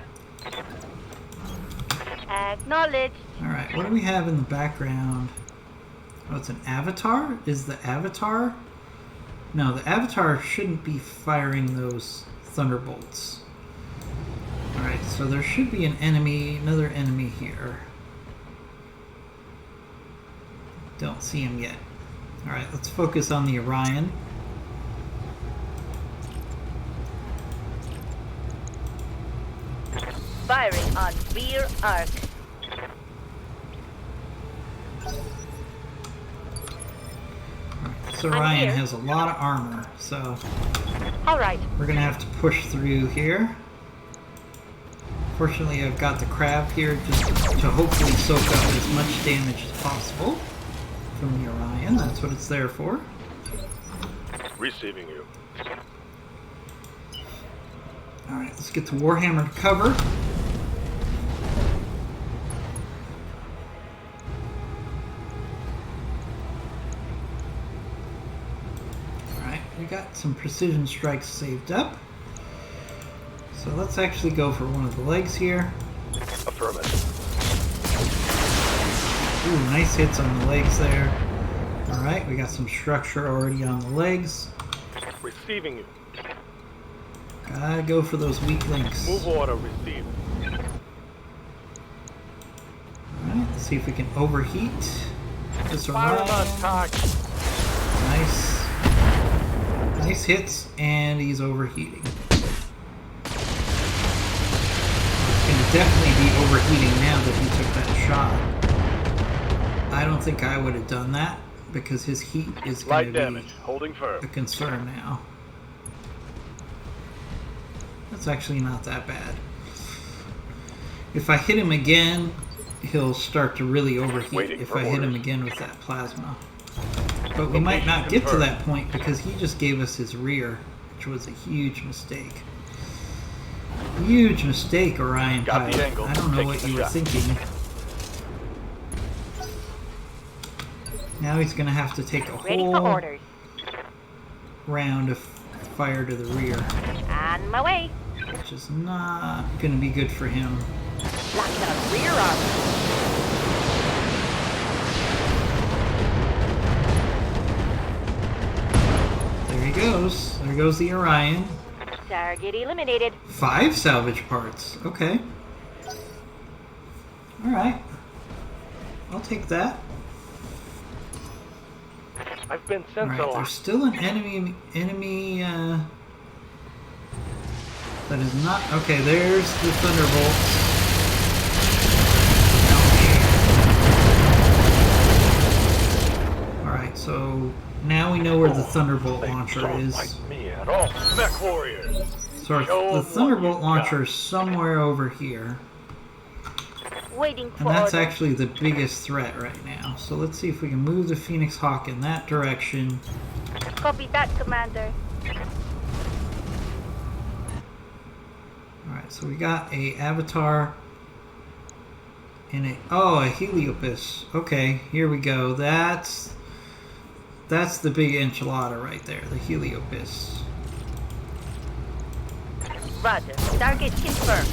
Acknowledge. Alright, what do we have in the background? Oh, it's an avatar? Is the avatar? No, the avatar shouldn't be firing those thunderbolts. Alright, so there should be an enemy, another enemy here. Don't see him yet. Alright, let's focus on the Orion. Firing on rear arc. This Orion here. has a lot of armor, so All right. we're going to have to push through here. Fortunately, I've got the crab here just to hopefully soak up as much damage as possible from the Orion. That's what it's there for. Receiving you. Alright, let's get the Warhammer to cover. Alright, we got some precision strikes saved up. So let's actually go for one of the legs here. Affirmative. Ooh, nice hits on the legs there. Alright, we got some structure already on the legs. Receiving you. Gotta go for those weak links. Move order received. Alright, let's see if we can overheat this Fire Orion. on target. Nice. Nice hits, and he's overheating. He's gonna definitely be overheating now that he took that shot. I don't think I would have done that because his heat is going Light to be damage. Holding a firm. concern now. That's actually not that bad. If I hit him again, he'll start to really overheat Waiting if for I hit him orders. again with that plasma. But we might not get to that point because he just gave us his rear, which was a huge mistake. Huge mistake, Orion Got the pilot. angle. I don't know Taking what the you were shot. thinking. Now he's going to have to take a Ready for whole orders. round of fire to the rear, On my way. which is not going to be good for him. Locked on rear arc. There he goes. There goes the Orion. Target eliminated. 5 salvage parts. Okay. Alright. I'll take that. I've been sent Alright, a there's lot. still an enemy that is not... Okay, there's the Thunderbolts. Alright, so now we know where the Thunderbolt They launcher don't is. like me at all. Mech warriors. So Show 'em the what Thunderbolt you launcher got. is somewhere over here. Waiting for And that's orders. actually the biggest threat right now. So let's see if we can move the Phoenix Hawk in that direction. Copy that, Commander. Alright, so we got a Avatar and a... Oh, a Heliopus. Okay, here we go. That's the big enchilada right there, the Heliopus. Roger. Target confirmed.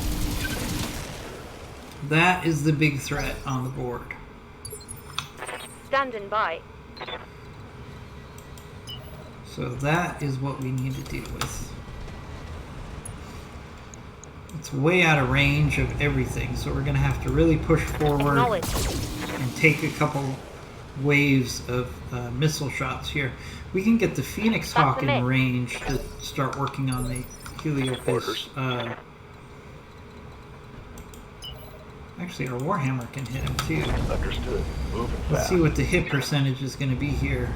That is the big threat on the board. Standing by. So that is what we need to deal with. It's way out of range of everything, so we're going to have to really push forward Knowledge. and take a couple waves of missile shots here. We can get the Phoenix That's Hawk the in mix. range to start working on the Heliopus. Orders. Actually, our Warhammer can hit him too. Understood. Moving Let's fast. see what the hit percentage is going to be here.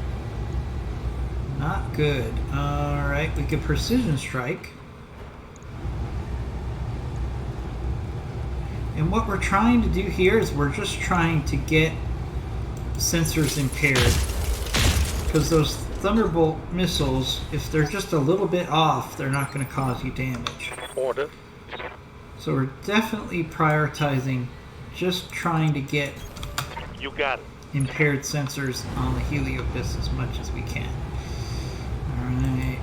Not good. Alright, we could precision strike. And what we're trying to do here is we're just trying to get sensors impaired. Because those Thunderbolt missiles, if they're just a little bit off, they're not going to cause you damage. Order. So we're definitely prioritizing just trying to get You got it. impaired sensors on the Heliopis as much as we can. Alright.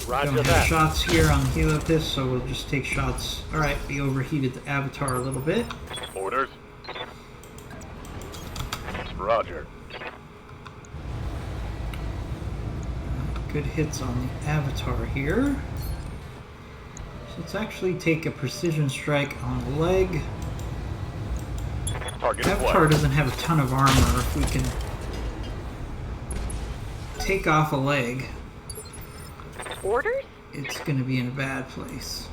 Roger Don't have that. shots here on the Heliopis, so we'll just take shots. Alright, we overheated the Avatar a little bit. Orders. Roger. Good hits on the Avatar here. So let's actually take a precision strike on the leg. Target Avatar what? doesn't have a ton of armor. If we can take off a leg, Orders? it's going to be in a bad place.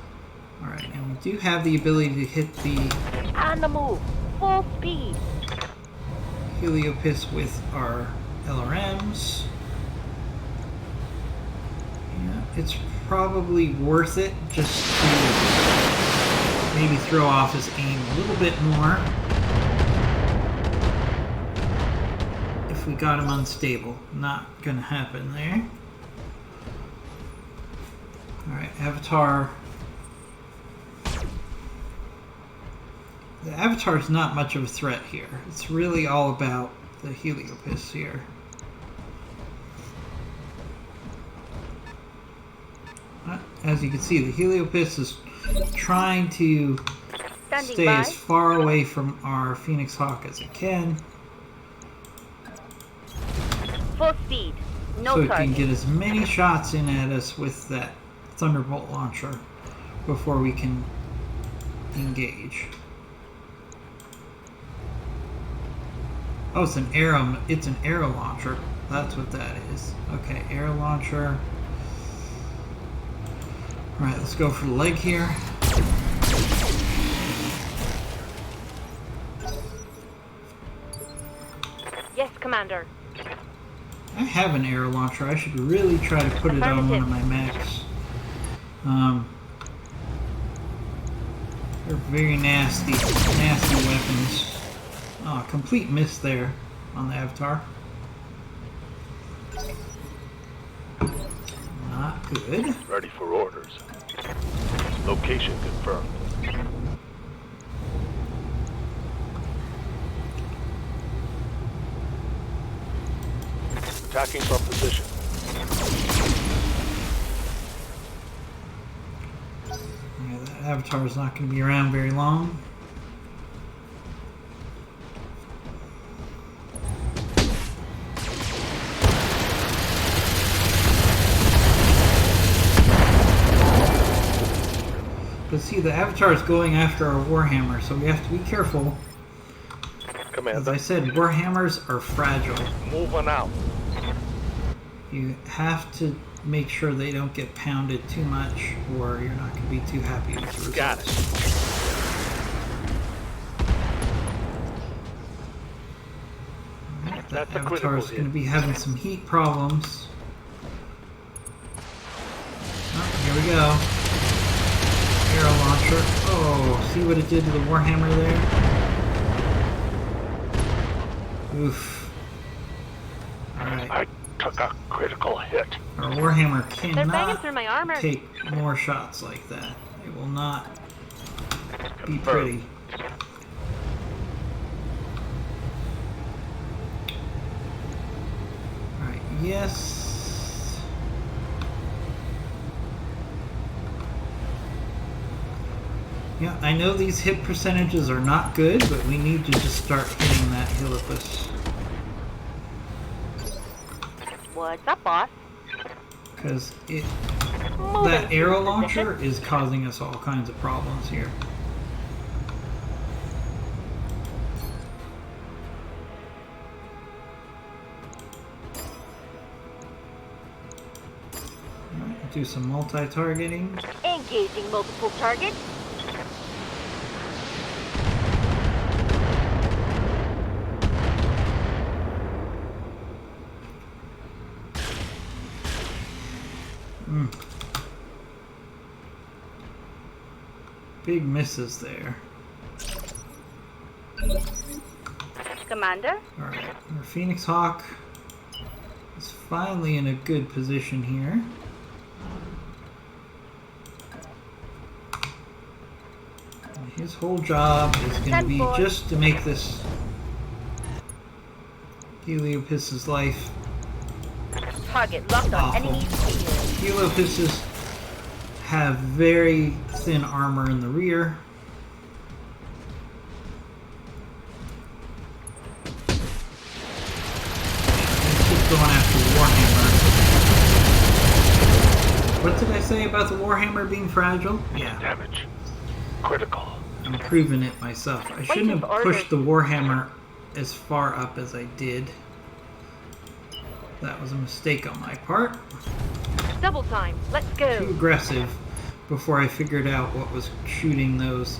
Alright, and we do have the ability to hit the On the move. Full speed. Heliopis with our LRMs. Yeah, it's probably worth it just to maybe throw off his aim a little bit more. If we got him unstable. Not gonna happen there. Alright, Avatar. The Avatar's not much of a threat here. It's really all about the Heliopis here. As you can see, the Heliopis is trying to Standing stay by. as far away from our Phoenix Hawk as it can, Full speed. No so it can target. get as many shots in at us with that Thunderbolt launcher before we can engage. Oh, it's an arrow. It's an arrow launcher. That's what that is. Okay, arrow launcher. All right, let's go for the leg here. Yes, Commander. I have an arrow launcher. I should really try to put it on one of my mechs. They're very nasty weapons. Oh, complete miss there on the Avatar. Not good. Ready for orders. Location confirmed. Attacking from position. Yeah, that Avatar is not going to be around very long. But see, the Avatar is going after our Warhammer, so we have to be careful. As Commander. I said, Warhammers are fragile. Moving out. You have to make sure they don't get pounded too much, or you're not going to be too happy with the results. Got it. Alright, that That's a Avatar critical is going to hit. be having some heat problems. Oh, here we go. Arrow launcher. Oh, see what it did to the Warhammer there? Oof. Alright. I took a critical hit. Our Warhammer They're banging cannot through my armor. take more shots like that. It will not be Confirmed. pretty. Alright, yes. Yeah, I know these hit percentages are not good, but we need to just start hitting that Heliopis. What's up, boss? Because it Moving that to arrow position. launcher is causing us all kinds of problems here. Alright, do some multi-targeting. Engaging multiple targets. Big misses there. Commander? Alright, our Phoenix Hawk is finally in a good position here. And his whole job is going to be just to make this Heliopiss's life Target locked on awful. enemy field. Heliopisses have very thin armor in the rear. Let's keep going after Warhammer. What did I say about the Warhammer being fragile? Yeah, Damage. Critical. I'm proving it myself. I shouldn't have pushed the Warhammer as far up as I did. That was a mistake on my part. Double time. Let's Too go. aggressive before I figured out what was shooting those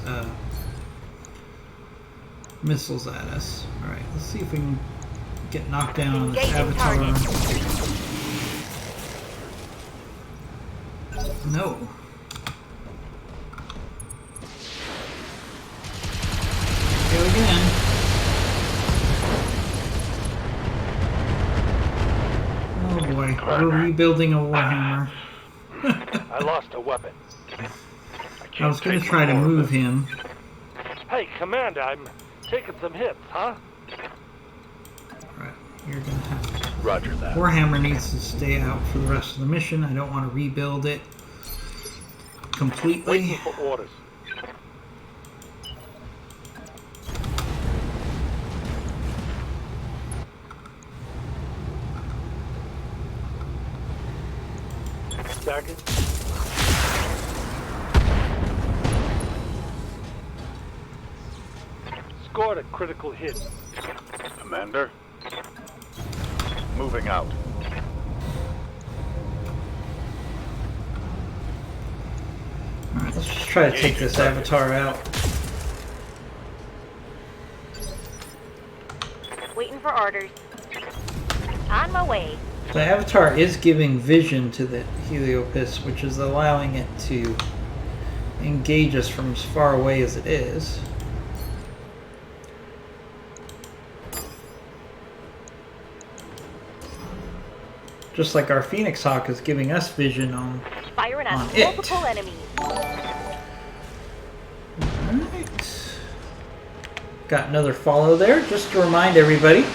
missiles at us. Alright, let's see if we can get knocked down on this Engaging Avatar. target. No. Go again. Oh boy, we're rebuilding a Warhammer. I lost a weapon. I was going to try to move him. Hey, Commander, I'm taking some hits, huh? Alright, you're going to have to... Roger that. Warhammer needs to stay out for the rest of the mission. I don't want to rebuild it completely. Waiting for orders. Stagger. Scored a critical hit. Commander. Moving out. Alright, let's just try to take this Avatar out. Waiting for orders. On my way. The Avatar is giving vision to the Heliopiss, which is allowing it to engage us from as far away as it is. Just like our Phoenix Hawk is giving us vision on Firing On at it. multiple enemies. Alright. Got another follow there. Just to remind everybody,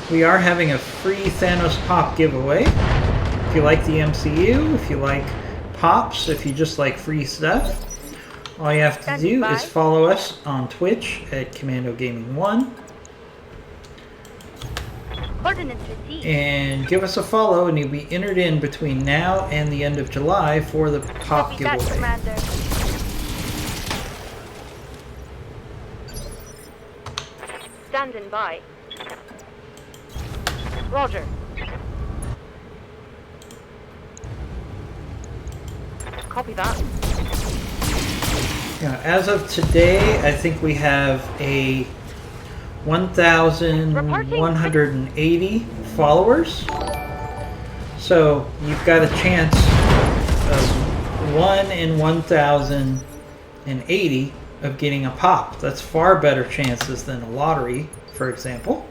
we are having a free Thanos Pop giveaway. If you like the MCU, if you like Pops, if you just like free stuff, all you have to do is follow us on Twitch at Commando Gaming 1 Coordinates received. and give us a follow and you'll be entered in between now and the end of July for the Pop Copy that, giveaway. Commander. Standing by. Roger. Copy that. Yeah, as of today, I think we have a 1,180 followers. So you've got a chance of 1 in 1,080 of getting a pop. That's far better chances than a lottery, for example.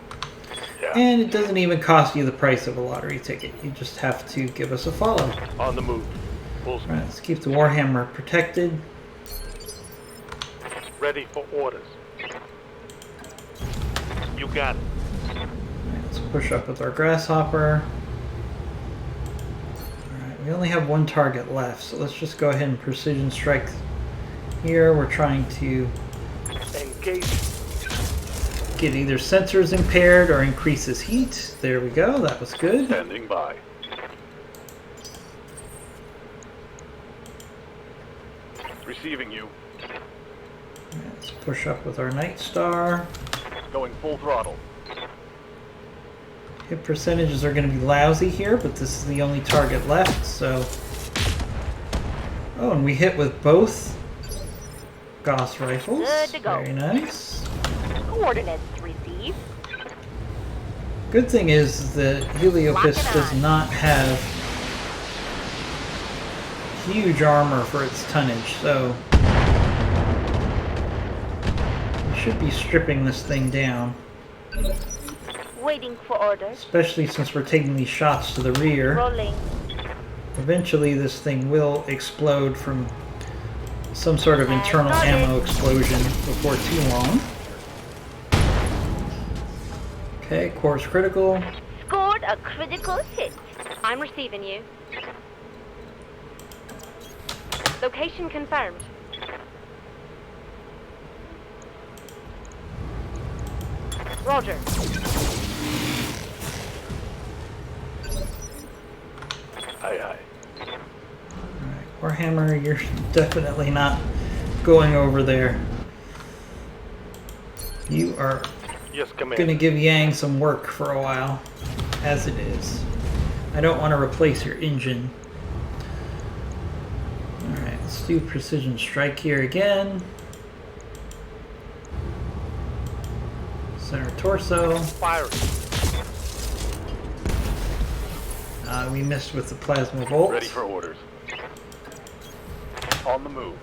Yeah. And it doesn't even cost you the price of a lottery ticket. You just have to give us a follow. On the move. Full speed. All right, let's keep the Warhammer protected. Ready for orders. You got it. Alright, let's push up with our Grasshopper. Alright, we only have one target left, so let's just go ahead and precision strike here. We're trying to Engage. get either sensors impaired or increase his heat. There we go, that was good. Standing by. Receiving you. Alright, let's push up with our Night Star. Going full throttle. Hit percentages are going to be lousy here, but this is the only target left, so... Oh, and we hit with both Gauss rifles. Good to go. Very nice. Coordinates received. Good thing is that Heliopiss Lock it does on. not have huge armor for its tonnage, so we should be stripping this thing down. Waiting for orders. Especially since we're taking these shots to the rear. Rolling. Eventually this thing will explode from some sort of internal ammo explosion before too long. Okay, course critical. Scored a critical hit. I'm receiving you. Location confirmed. Roger. Aye, aye. Alright, Warhammer, you're definitely not going over there. You are Yes, Commander. going to give Yang some work for a while, as it is. I don't want to replace your engine. Alright, let's do precision strike here again. Center torso. Firing. We missed with the plasma bolt. Ready for orders. On the move.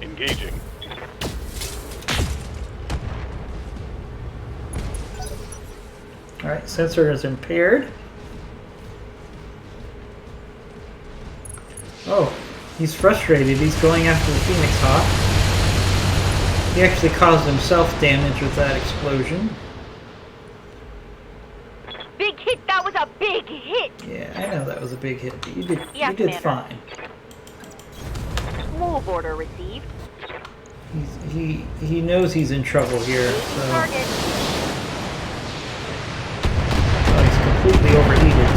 Engaging. Alright, sensor is impaired. Oh, he's frustrated. He's going after the Phoenix Hawk. He actually caused himself damage with that explosion. Big hit. That was a big hit. Yeah, I know that was a big hit, but you did Commander. fine. Move order received. He knows he's in trouble here, so Target. oh, he's completely overheated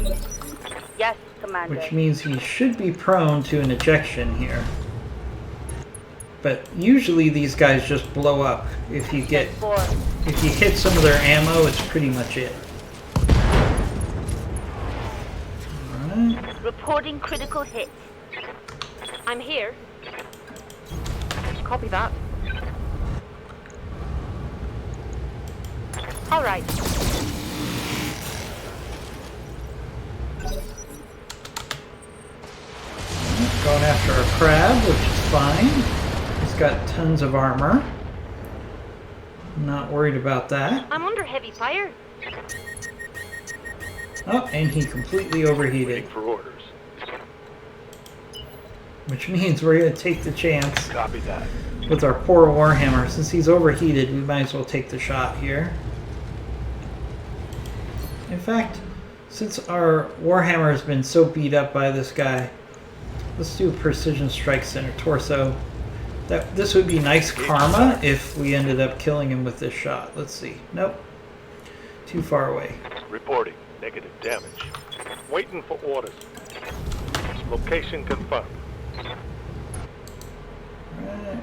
too. Yes, Commander. Which means he should be prone to an ejection here. But usually these guys just blow up. If you hit some of their ammo, it's pretty much it. Alright. Reporting critical hit. I'm here. Copy that. All right. Going after our crab, which is fine. He's got tons of armor. Not worried about that. I'm under heavy fire. Oh, and he completely overheated. Waiting for orders. Which means we're going to take the chance Copy that. with our poor Warhammer. Since he's overheated, we might as well take the shot here. In fact, since our Warhammer has been so beat up by this guy, let's do a precision strike center torso. This would be nice karma if we ended up killing him with this shot. Let's see. Nope. Too far away. Reporting. Negative damage. Waiting for orders. Location confirmed. Right.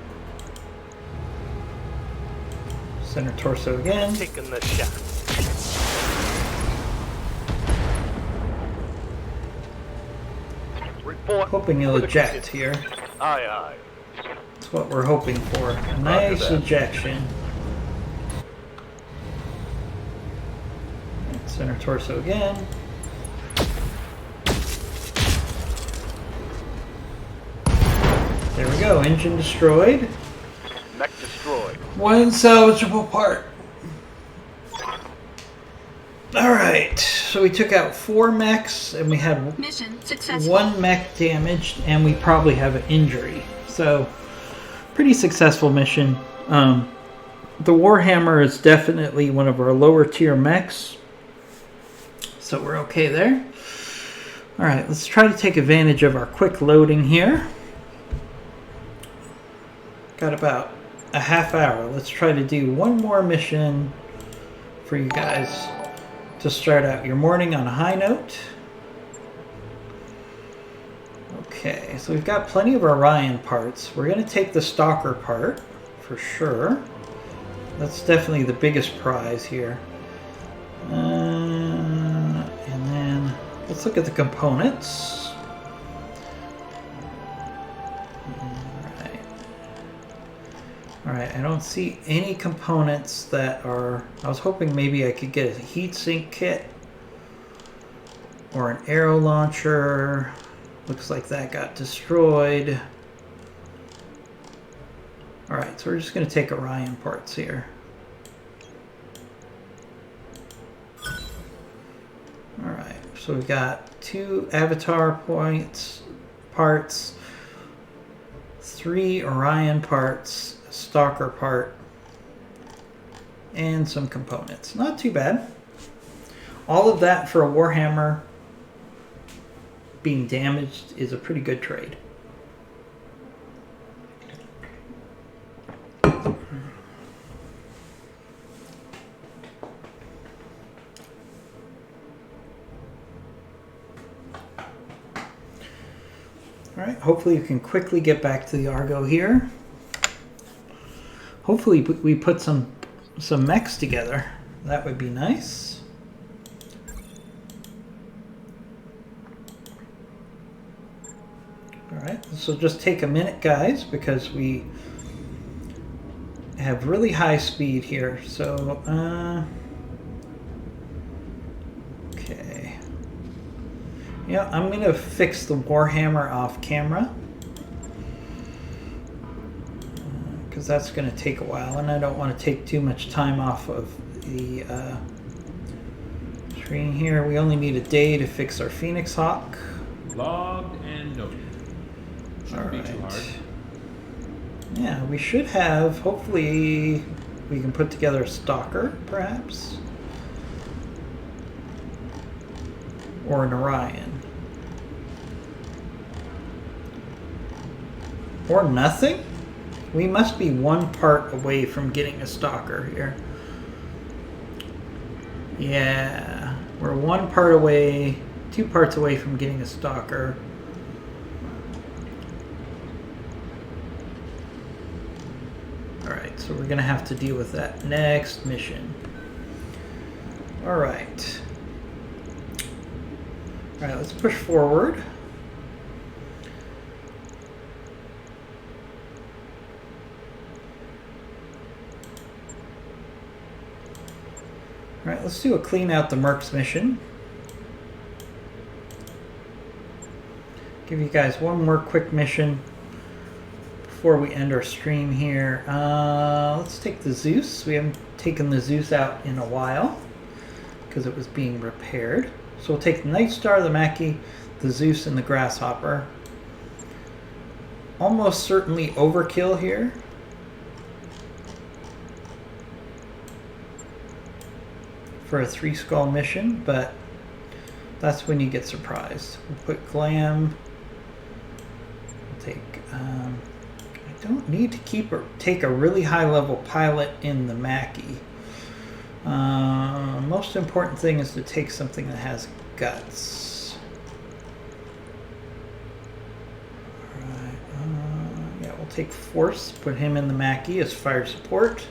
Center torso again. Taking the shot. Report. Hoping he'll eject here. Aye, aye. That's what we're hoping for. A nice that. ejection. Center torso again. There we go. Engine destroyed. Mech destroyed. One salvageable part. Alright, so we took out 4 mechs and we had Mission successful. 1 mech damaged and we probably have an injury. So, pretty successful mission. The Warhammer is definitely one of our lower tier mechs. So we're okay there. Alright, let's try to take advantage of our quick loading here. Got about a half hour. Let's try to do one more mission for you guys to start out your morning on a high note. Okay, so we've got plenty of Orion parts. We're going to take the Stalker part for sure. That's definitely the biggest prize here. And then let's look at the components. Alright, I don't see any components that are... I was hoping maybe I could get a heatsink kit or an arrow launcher. Looks like that got destroyed. Alright, so we're just going to take Orion parts here. Alright, so we've got 2 Avatar parts, 3 Orion parts, a Stalker part, and some components. Not too bad. All of that for a Warhammer being damaged is a pretty good trade. Alright, hopefully you can quickly get back to the Argo here. Hopefully we put some mechs together. That would be nice. Alright, this will just take a minute, guys, because we have really high speed here. So, okay. Yeah, I'm going to fix the Warhammer off camera. Because that's going to take a while, and I don't want to take too much time off of the screen here. We only need a day to fix our Phoenix Hawk. Logged and noted. Shouldn't be too hard. Yeah, we should have, hopefully, we can put together a Stalker, perhaps. Or an Orion. Or nothing? We must be 1 part away from getting a Stalker here. Yeah, we're 1 part away, 2 parts away from getting a Stalker. Alright, so we're going to have to deal with that next mission. Alright. Alright, let's push forward. Alright, let's do a clean out the Mercs mission. Give you guys one more quick mission before we end our stream here. Let's take the Zeus. We haven't taken the Zeus out in a while because it was being repaired. So we'll take the Night Star, the Mackie, the Zeus, and the Grasshopper. Almost certainly overkill here. For a 3-skull mission, but that's when you get surprised. We'll put Glam. We'll take. I don't need to take a really high level pilot in the Mackie. Most important thing is to take something that has guts. Alright, yeah, we'll take Force, put him in the Mackie as fire support.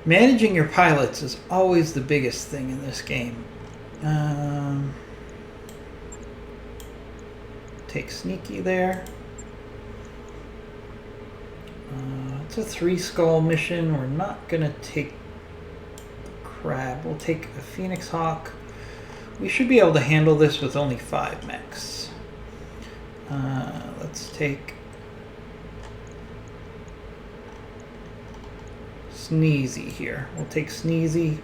Managing your pilots is always the biggest thing in this game. Take Sneaky there. It's a 3-skull mission. We're not going to take the Crab. We'll take a Phoenix Hawk. We should be able to handle this with only 5 mechs. Let's take Sneezy here. We'll take Sneezy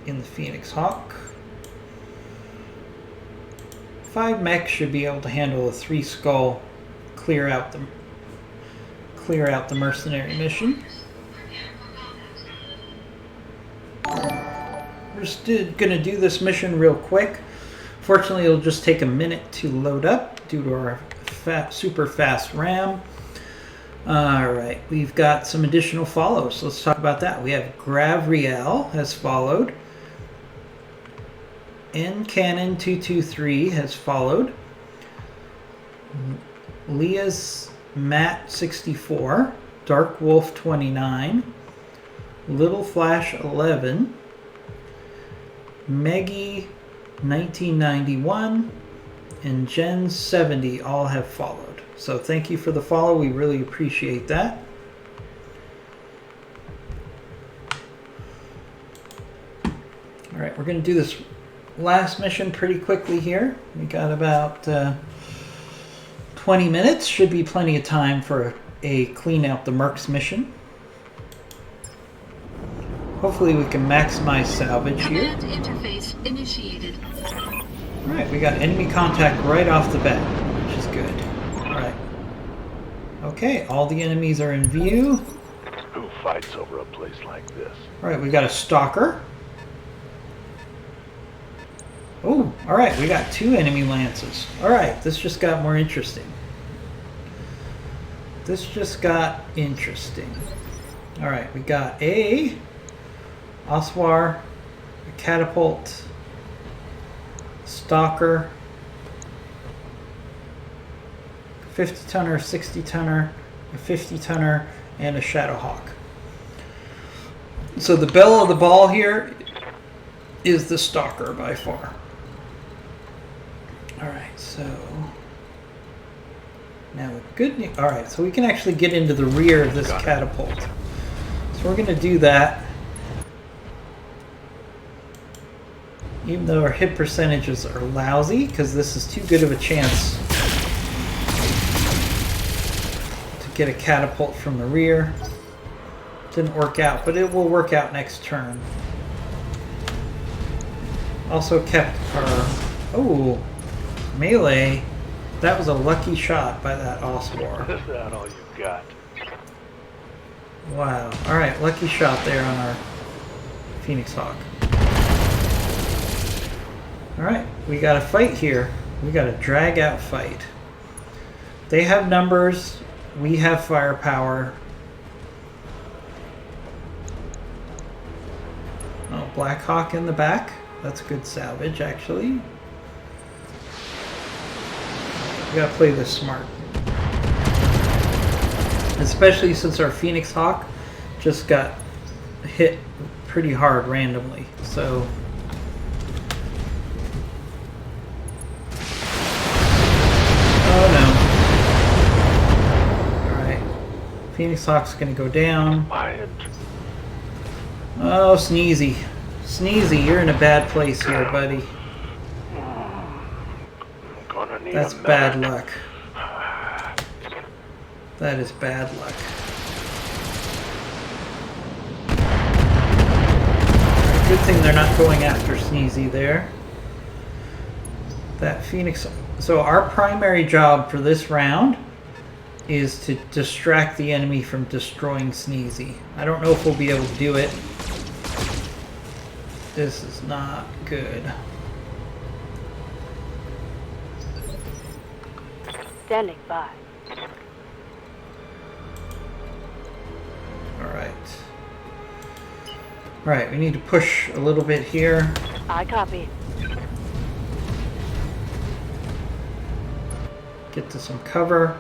in the Phoenix Hawk. 5 mechs should be able to handle a 3-skull, clear out the mercenary mission. We're just going to do this mission real quick. Fortunately, it'll just take a minute to load up due to our super fast RAM. Alright, we've got some additional follows. Let's talk about that. We have Gravriel has followed. N-Cannon 223 has followed. Leah's Matt 64. Dark Wolf 29. Little Flash 11. Meggie 1991. And Jen 70 all have followed. So thank you for the follow. We really appreciate that. Alright, we're going to do this last mission pretty quickly here. We got about 20 minutes. Should be plenty of time for a clean out the mercs mission. Hopefully we can maximize salvage here. Command interface initiated. Alright, we got enemy contact right off the bat, which is good. Alright. Okay, all the enemies are in view. Who fights over a place like this? Alright, we got a stalker. Oh, alright, we got 2 enemy lances. Alright, this just got more interesting. This just got interesting. Alright, we got a Oswar, a catapult, stalker, 50-tonner, 60-tonner, a 50-tonner, and a Shadowhawk. So the belle of the ball here is the stalker by far. Alright, so now the good news. Alright, so we can actually get into the rear of this catapult. So we're going to do that. Even though our hit percentages are lousy, because this is too good of a chance to get a catapult from the rear. Didn't work out, but it will work out next turn. Also kept our... Oh, melee. That was a lucky shot by that Oswar. Is that all you got? Wow. Alright, lucky shot there on our Phoenix Hawk. Alright, we got a fight here. We got a drag out fight. They have numbers. We have firepower. Oh, Black Hawk in the back. That's good salvage, actually. We gotta play this smart. Especially since our Phoenix Hawk just got hit pretty hard randomly. So... Oh no. Alright. Phoenix Hawk's gonna go down. Oh, Sneezy. Sneezy, you're in a bad place here, buddy. That's bad luck. That is bad luck. Good thing they're not going after Sneezy there. That Phoenix... So our primary job for this round is to distract the enemy from destroying Sneezy. I don't know if we'll be able to do it. This is not good. Standing by. Alright. Alright, we need to push a little bit here. I copy. Get to some cover.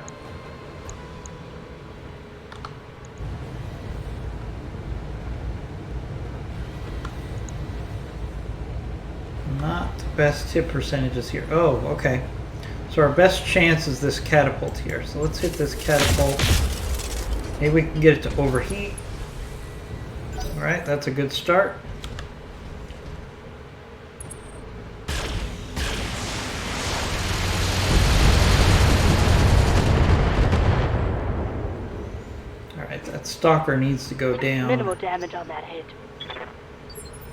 Not the best hit percentages here. Oh, okay. So our best chance is this catapult here. So let's hit this catapult. Maybe we can get it to overheat. Alright, that's a good start. Alright, that stalker needs to go down. Minimal damage on that hit.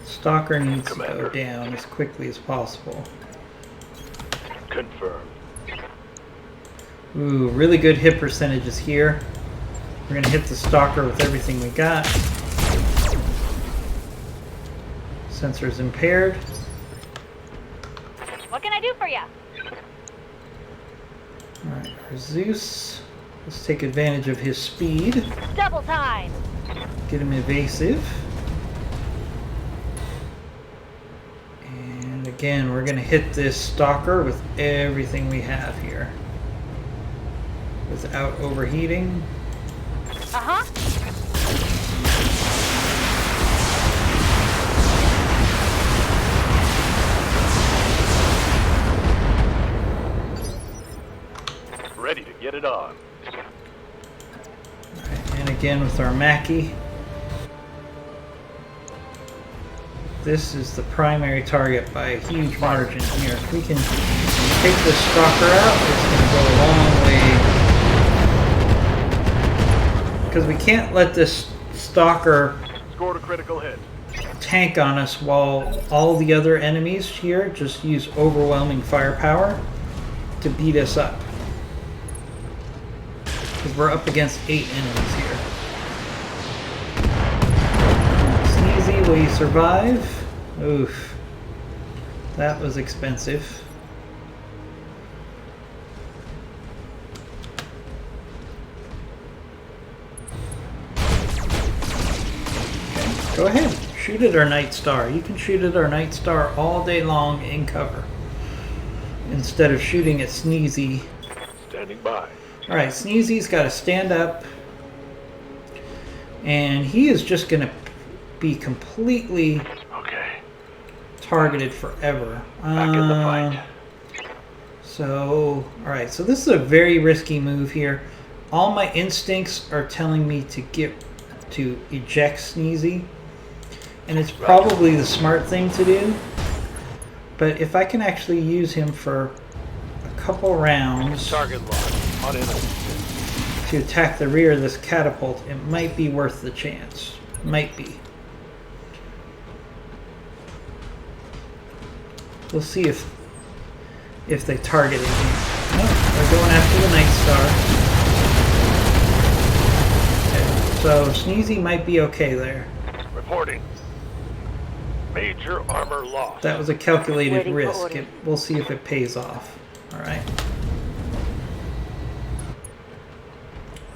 Stalker needs to Commander. go down as quickly as possible. Confirmed. Ooh, really good hit percentages here. We're going to hit the stalker with everything we got. Sensors impaired. What can I do for you? Alright, our Zeus. Let's take advantage of his speed. Double time. Get him evasive. And again, we're going to hit this stalker with everything we have here. Without overheating. Uh-huh. Ready to get it on. Alright, and again with our Mackie. This is the primary target by a huge margin here. If we can take this stalker out, it's going to go a long way. Because we can't let this stalker Scored a critical hit. tank on us while all the other enemies here just use overwhelming firepower to beat us up. Because we're up against 8 enemies here. Sneezy, will you survive? Oof. That was expensive. Go ahead, shoot at our Night Star. You can shoot at our Night Star all day long in cover, instead of shooting at Sneezy. Standing by. Alright, Sneezy's got to stand up, and he is just going to be completely Okay. targeted forever. Back in the fight. So, alright, so this is a very risky move here. All my instincts are telling me to eject Sneezy. And it's probably the smart thing to do. But if I can actually use him for a couple rounds Target locked. On enemy. to attack the rear of this catapult, it might be worth the chance. Might be. We'll see if they target him. No, they're going after the Night Star. Okay, so Sneezy might be okay there. Reporting. Major armor loss. That was a calculated Waiting for risk. orders. We'll see if it pays off. Alright.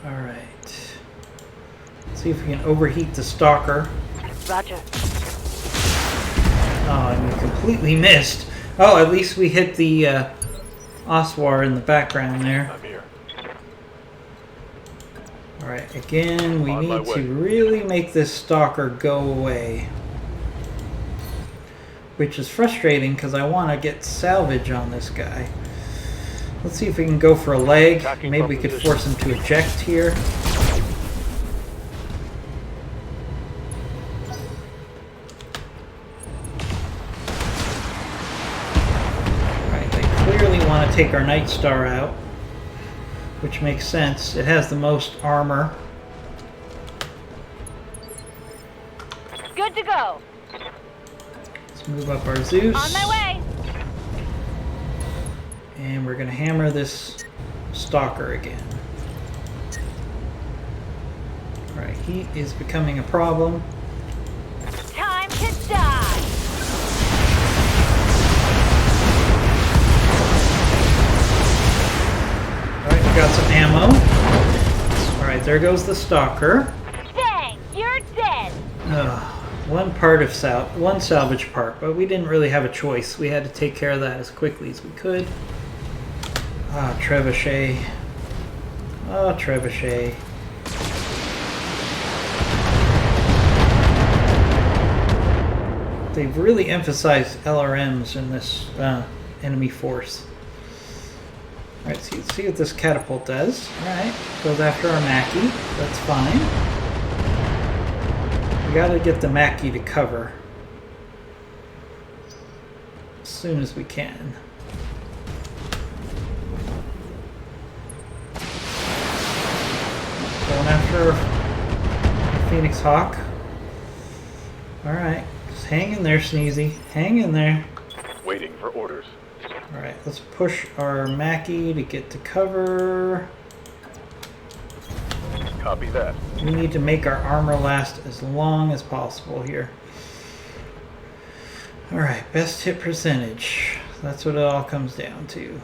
Alright. See if we can overheat the stalker. Roger. Oh, and we completely missed. Oh, at least we hit the Oswar in the background there. I'm here. Alright, again, we On my need way. to really make this stalker go away. Which is frustrating because I want to get salvage on this guy. Let's see if we can go for a leg. Attacking Maybe from we could position. force him to eject here. Alright, they clearly want to take our Night Star out. Which makes sense. It has the most armor. Good to go. Let's move up our Zeus. On my way. And we're going to hammer this stalker again. Alright, heat is becoming a problem. Time to die. Alright, we got some ammo. Alright, there goes the stalker. Bang! You're dead. One salvage part, but we didn't really have a choice. We had to take care of that as quickly as we could. Ah, trebuchet. Oh, trebuchet. They've really emphasized LRMs in this enemy force. Alright, so let's see what this catapult does. Alright, goes after our Mackie. That's fine. We gotta get the Mackie to cover as soon as we can. Going after Phoenix Hawk. Alright, just hang in there, Sneezy. Hang in there. Waiting for orders. Alright, let's push our Mackie to get to cover. Copy that. We need to make our armor last as long as possible here. Alright, best hit percentage. That's what it all comes down to.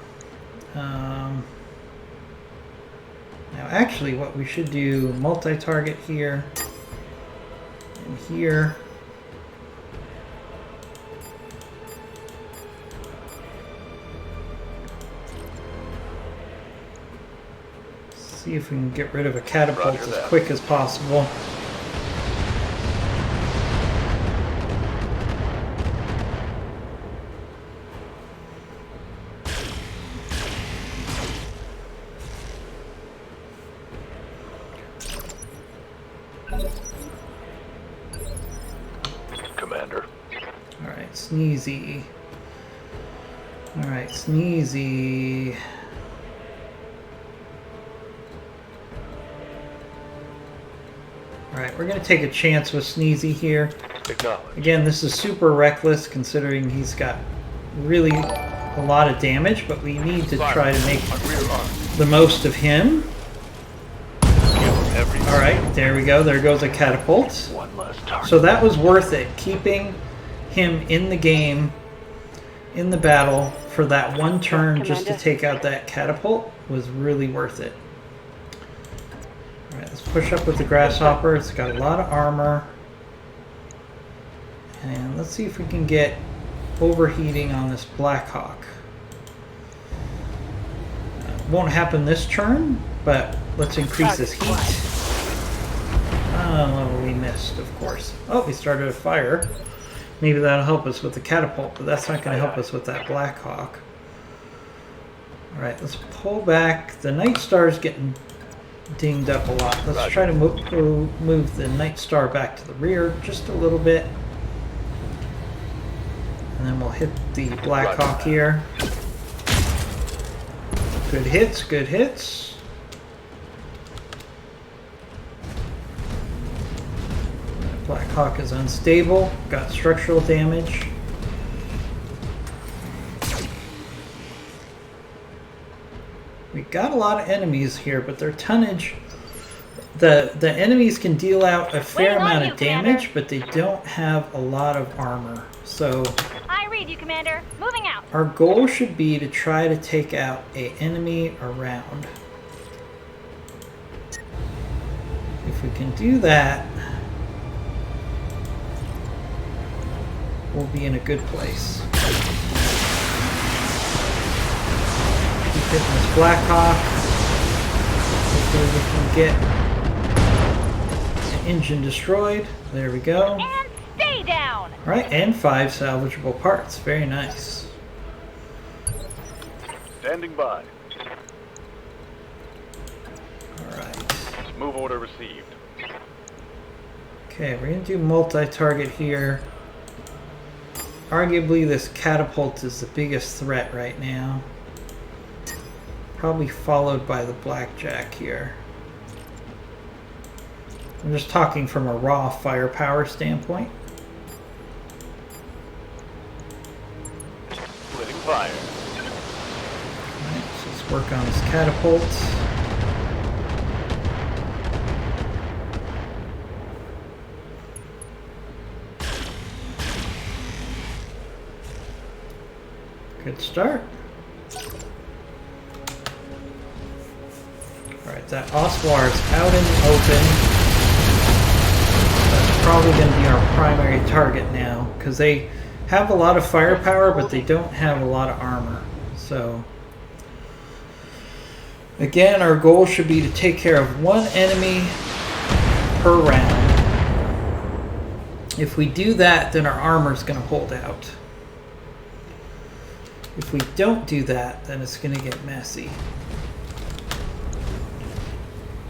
Now actually what we should do, multi-target here and here. See if we can get rid of a catapult Roger as that. quick as possible. Commander. Sneezy. Alright, Sneezy. Alright, we're going to take a chance with Sneezy here. Acknowledge. Again, this is super reckless considering he's got really a lot of damage, but we need to try to make On rear arm. the most of him. Every Alright, there we go. There goes a catapult. one less target. So that was worth it. Keeping him in the game, in the battle, for that one turn just to take out that catapult was really worth it. Alright, let's push up with the Grasshopper. It's got a lot of armor. And let's see if we can get overheating on this Blackhawk. Won't happen this turn, but let's increase his heat. Oh, we missed, of course. Oh, we started a fire. Maybe that'll help us with the catapult, but that's not going to help us with that Blackhawk. Alright, let's pull back. The Night Star's getting dinged up a lot. Let's try to move the Night Star back to the rear just a little bit. And then we'll hit the Blackhawk here. Good hits, good hits. Blackhawk is unstable, got structural damage. We got a lot of enemies here, but their tonnage, the enemies can deal out a fair amount of damage, but they don't have a lot of armor. So I read you, Commander. Moving out. our goal should be to try to take out an enemy around. If we can do that, we'll be in a good place. Keep hitting this Blackhawk. Hopefully we can get an engine destroyed. There we go. And stay down. Alright, and 5 salvageable parts. Very nice. Standing by. Alright. Move order received. Okay, we're going to do multi-target here. Arguably, this catapult is the biggest threat right now. Probably followed by the Blackjack here. I'm just talking from a raw firepower standpoint. Splitting fire. Alright, so let's work on this catapult. Good start. Alright, that Oswar is out in the open. That's probably going to be our primary target now, because they have a lot of firepower, but they don't have a lot of armor. So, again, our goal should be to take care of one enemy per round. If we do that, then our armor is going to hold out. If we don't do that, then it's going to get messy.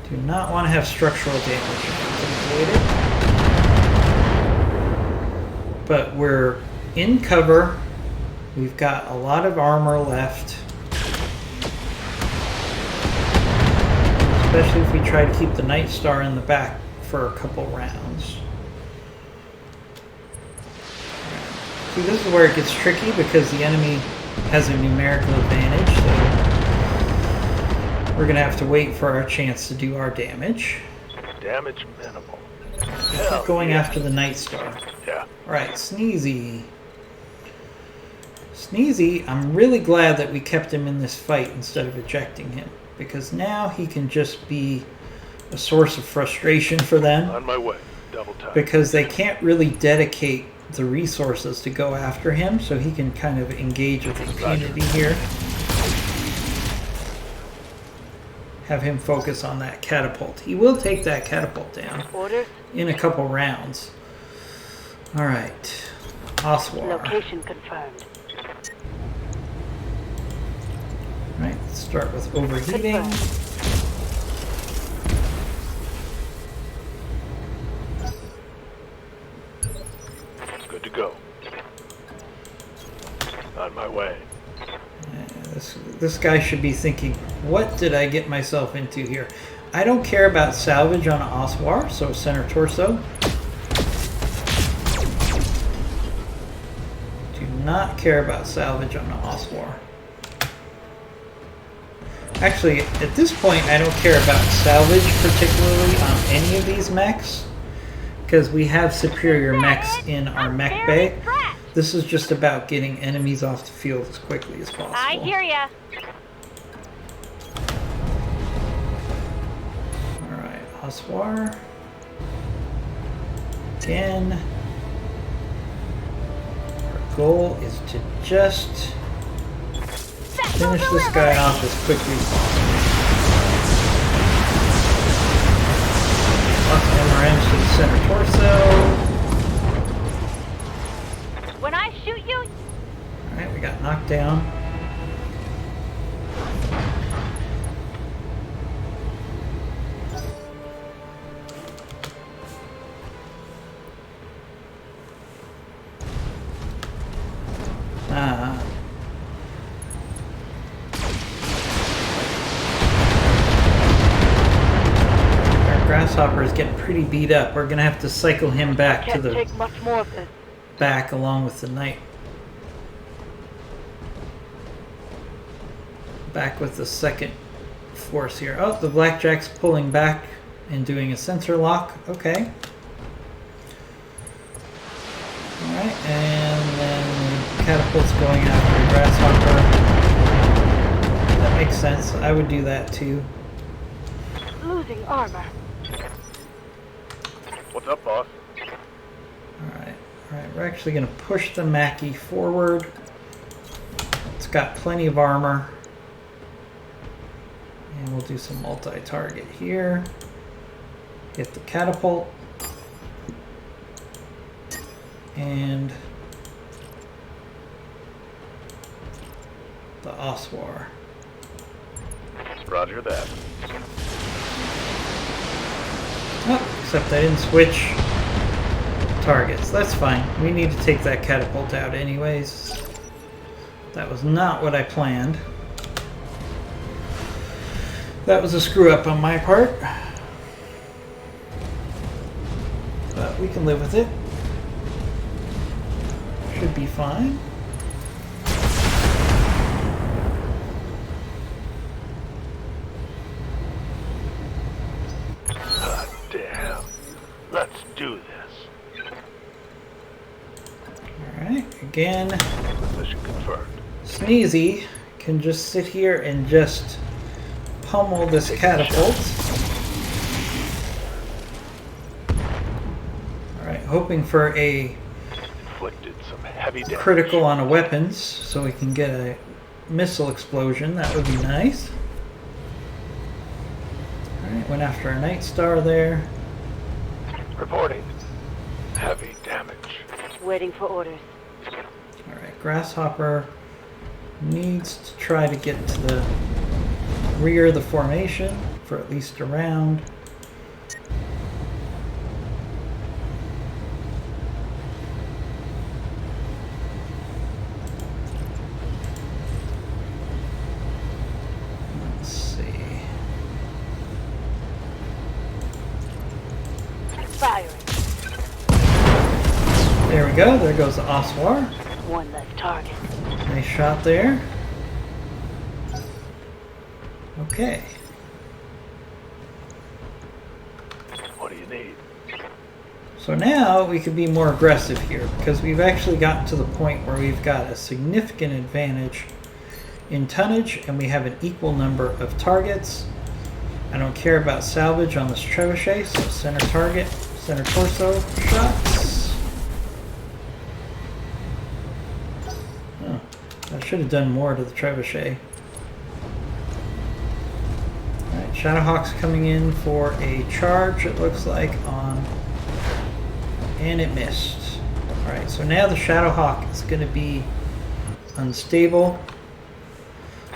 Do not want to have structural damage. Avoid it. But we're in cover. We've got a lot of armor left. Especially if we try to keep the Night Star in the back for a couple rounds. See, this is where it gets tricky because the enemy has a numerical advantage, so we're going to have to wait for our chance to do our damage. Damage minimal. Keep going after the Night Star. Yeah. Alright, Sneezy. Sneezy, I'm really glad that we kept him in this fight instead of ejecting him, because now he can just be a source of frustration for them, On my way. Double time. because they can't really dedicate the resources to go after him, so he can kind of engage with impunity here. Have him focus on that catapult. He will take that catapult down Orders. in a couple rounds. Alright. Oswar. Location confirmed. Alright, let's start with overheating. Good to go. my way. This guy should be thinking, what did I get myself into here? I don't care about salvage on Oswar, so center torso. Do not care about salvage on Oswar. Actually, at this point, I don't care about salvage particularly on any of these mechs, because we have superior mechs in our mech bay. This is just about getting enemies off the field as quickly as possible. I hear ya. Alright, Oswar. Again. Our goal is to just finish this guy off as quickly as possible. Lots of MRMs to the center torso. When I shoot you... Alright, we got knocked down. Our grasshopper is getting pretty beat up. We're gonna have to cycle him back to the take much more of this. back along with the knight. Back with the second force here. Oh, the blackjack's pulling back and doing a sensor lock. Okay. Alright, and then catapult's going after the grasshopper. That makes sense. I would do that too. Losing armor. What's up, boss? Alright, we're actually going to push the Mackie forward. It's got plenty of armor. And we'll do some multi-target here. Hit the catapult. And the Oswar. Roger that. Oh, except I didn't switch targets. That's fine. We need to take that catapult out anyways. That was not what I planned. That was a screw up on my part. But we can live with it. Should be fine. God damn. Let's do this. Alright, again, Position confirmed. Sneezy can just sit here and just pummel this catapult. Alright, hoping for a Inflicted some heavy damage. critical on a weapons so we can get a missile explosion. That would be nice. Alright, went after a Night Star there. Reporting. Heavy damage. Waiting for orders. Alright, Grasshopper needs to try to get to the rear of the formation for at least a round. Let's see. Firing. There we go. There goes the Oswar. One less target. Nice shot there. Okay. What do you need? So now we can be more aggressive here because we've actually gotten to the point where we've got a significant advantage in tonnage and we have an equal number of targets. I don't care about salvage on this trebuchet, so center target, center torso shots. Oh, I should have done more to the trebuchet. Alright, Shadowhawk's coming in for a charge, it looks like, on... and it missed. Alright, so now the Shadowhawk is going to be unstable.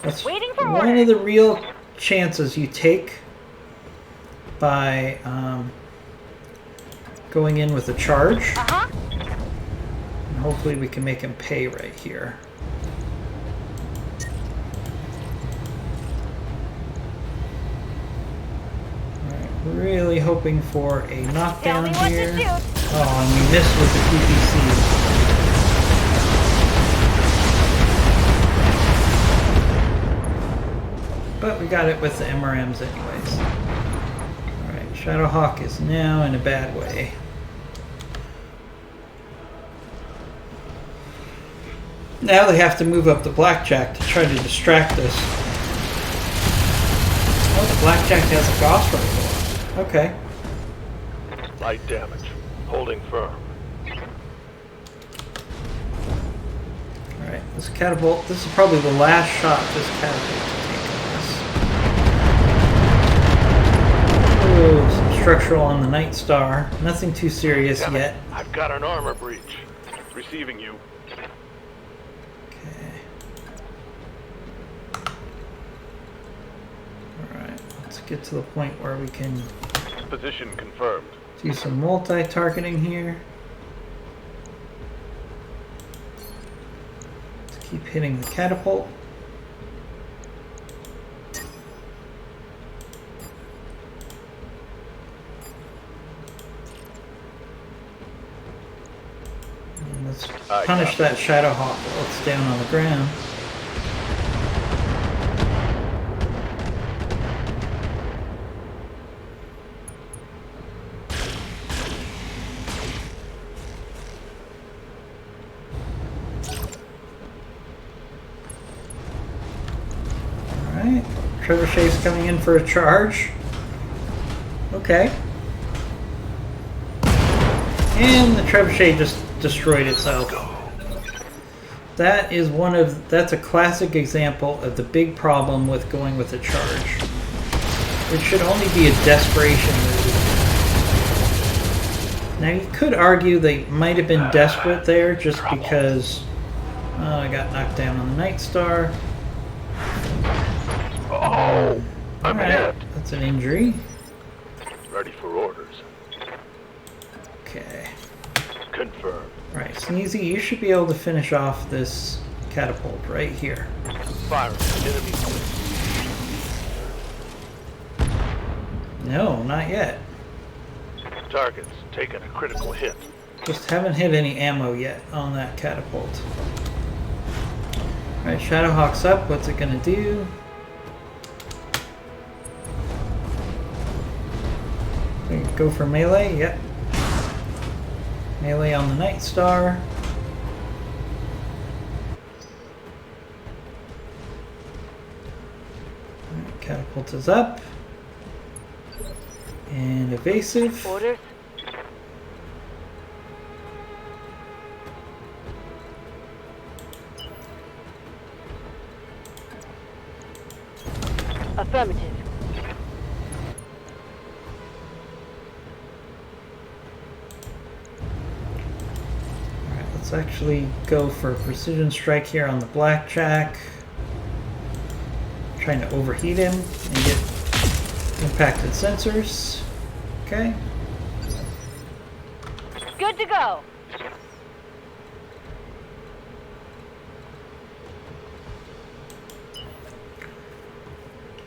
That's Waiting for one orders. of the real chances you take by going in with a charge. Uh-huh. And hopefully we can make him pay right here. Really hoping for a Tell knockdown me what here. to shoot. Oh, and we missed with the PPC. But we got it with the MRMs anyways. Alright, Shadowhawk is now in a bad way. Now they have to move up the Blackjack to try to distract us. Oh, the Blackjack has a Gauss rifle. Okay. Light damage. Holding firm. Alright, this catapult, this is probably the last shot this catapult can take on us. Oh, some structural on the Night Star. Nothing too serious Damn it. yet. I've got an armor breach. Receiving you. Okay. Alright, let's get to the point where we can Position confirmed. do some multi-targeting here. Let's keep hitting the catapult. And let's punish that Shadowhawk while it's down on the ground. Alright, Trebuchet's coming in for a charge. Okay. And the Trebuchet just destroyed itself. That is that's a classic example of the big problem with going with a charge. It should only be a desperation move. Now you could argue they might have been desperate there just because I got knocked down on the Night Star. Oh, I'm hit. That's an injury. Ready for orders. Okay. Confirmed. Right, Sneezy, you should be able to finish off this catapult right here. Firing. Enemy. No, not yet. Target's taken a critical hit. Just haven't hit any ammo yet on that catapult. Alright, Shadowhawk's up. What's it gonna do? Go for melee, yep. Melee on the Night Star. Alright, catapult is up. And evasive. Orders. Affirmative. Let's actually go for a precision strike here on the Blackjack. Trying to overheat him and get impacted sensors. Okay. Good to go.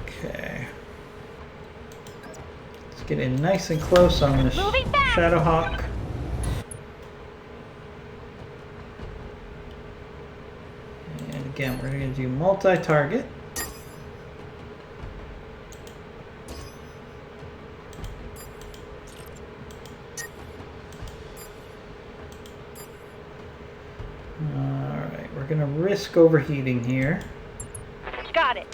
Okay. Let's get in nice and close on this Shadowhawk. And again, we're going to do multi-target. Alright, we're going to risk overheating here. Got it.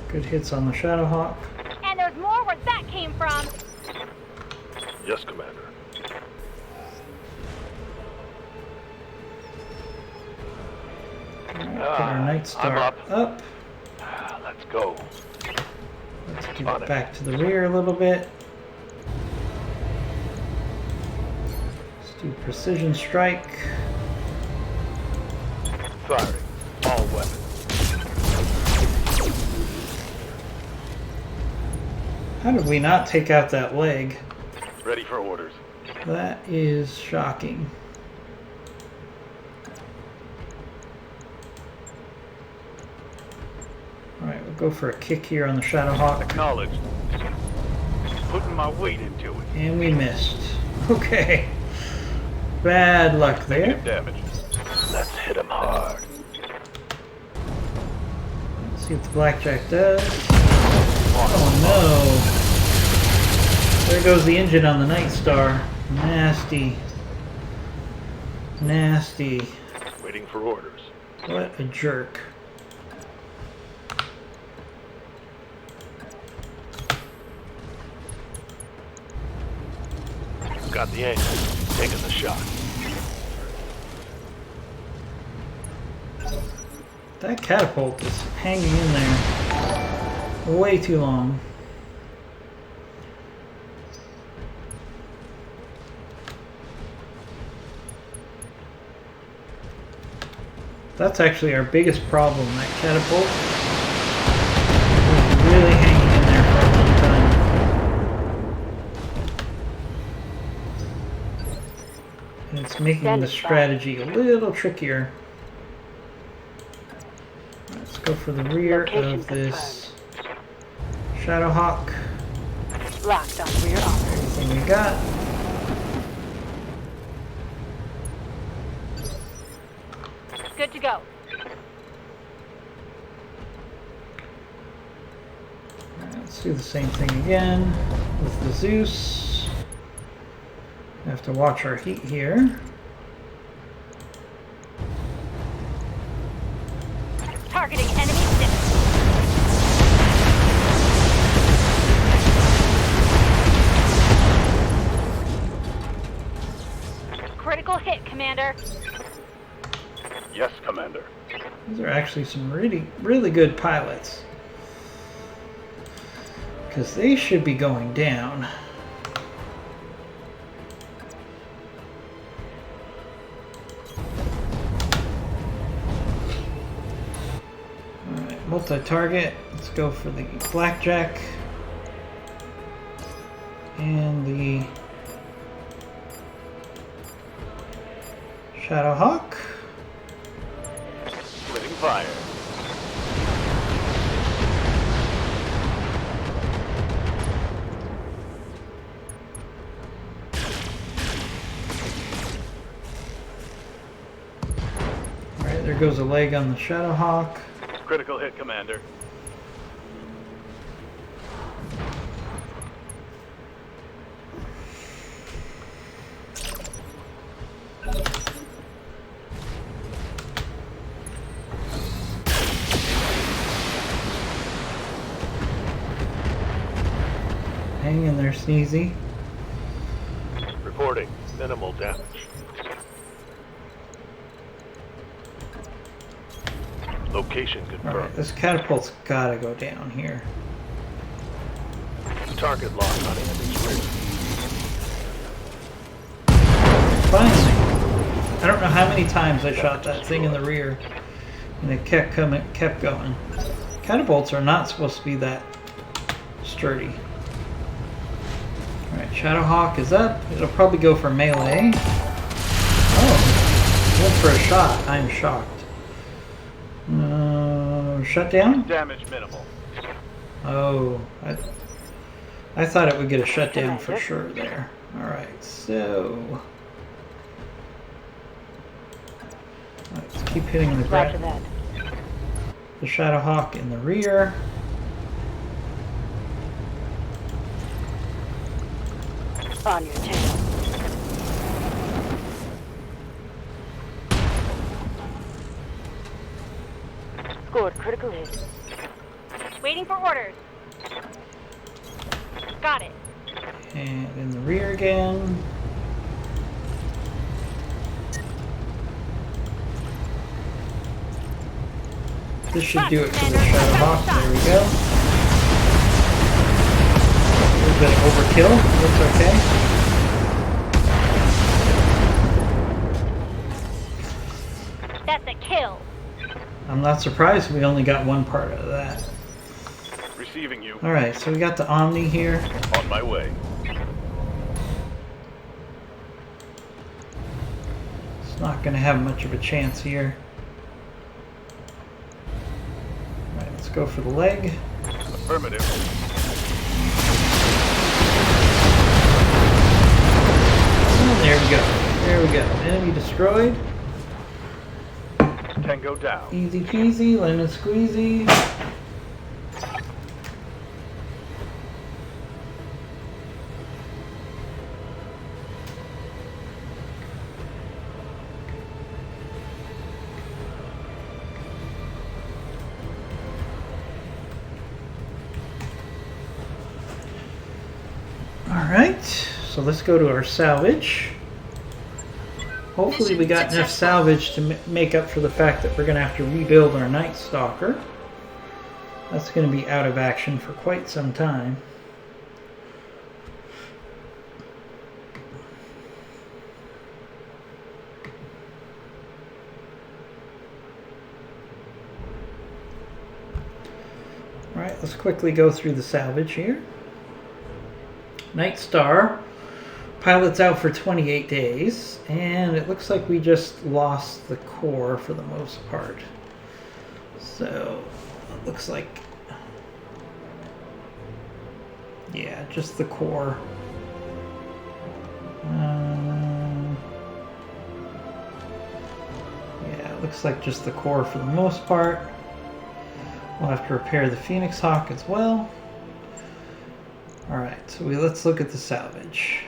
Good hits on the Shadowhawk. And there's more where that came from. Yes, Commander. Get our Night Star I'm up. Let's go. Let's get it back to the rear a little bit. Let's do precision strike. Firing. All weapons. How did we not take out that leg? Ready for orders. That is shocking. Alright, we'll go for a kick here on the Shadowhawk. Acknowledged. Putting my weight into it. And we missed. Okay. Bad luck there. Negative damage. Let's hit him hard. Let's see what the blackjack does. Oh no. There goes the engine on the Night Star. Nasty. Nasty. Waiting for orders. What a jerk. Got the angle. Taking the shot. That catapult is hanging in there way too long. That's actually our biggest problem, that catapult. It's really hanging in there for a long time. And it's making the strategy a little trickier. Let's go for the rear of this Shadowhawk. Locked on rear armor. Everything we got. Good to go. Let's do the same thing again with the Zeus. We have to watch our heat here. Targeting enemy stick. Critical hit, Commander. Yes, Commander. These are actually some really good pilots. Because they should be going down. Alright, multi-target. Let's go for the blackjack. And the Shadowhawk. Splitting fire. Alright, there goes a leg on the Shadowhawk. Critical hit, Commander. Hang in there, Sneezy. Reporting. Minimal damage. Location confirmed. Alright, this catapult's gotta go down here. Target locked on enemy's rear. Finally! I don't know how many times I shot that thing in the rear, and it kept going. Catapults are not supposed to be that sturdy. Alright, Shadowhawk is up. It'll probably go for melee. Oh, went for a shot. I'm shocked. Shut down? Damage minimal. Oh, I thought it would get a shutdown for sure there. Alright, so let's keep hitting the the Shadowhawk in the rear. On your tail. Scored critical hit. Waiting for orders. Got it. And in the rear again. This should do it for the Shadowhawk. There we go. A little bit of overkill. That's okay. That's a kill. I'm not surprised we only got one part out of that. Receiving you. Alright, so we got the Omni here. On my way. not going to have much of a chance here. All right, let's go for the leg. Affirmative. And there we go. There we go. Enemy destroyed. Tango down. Easy peasy, lemon squeezy. Alright, so let's go to our salvage. Hopefully we got enough salvage to make up for the fact that we're going to have to rebuild our Night Stalker. That's going to be out of action for quite some time. Alright, let's quickly go through the salvage here. Night Star. Pilot's out for 28 days, and it looks like we just lost the core for the most part. So, it looks like, yeah, just the core. Yeah, it looks like just the core for the most part. We'll have to repair the Phoenix Hawk as well. Alright, so let's look at the salvage.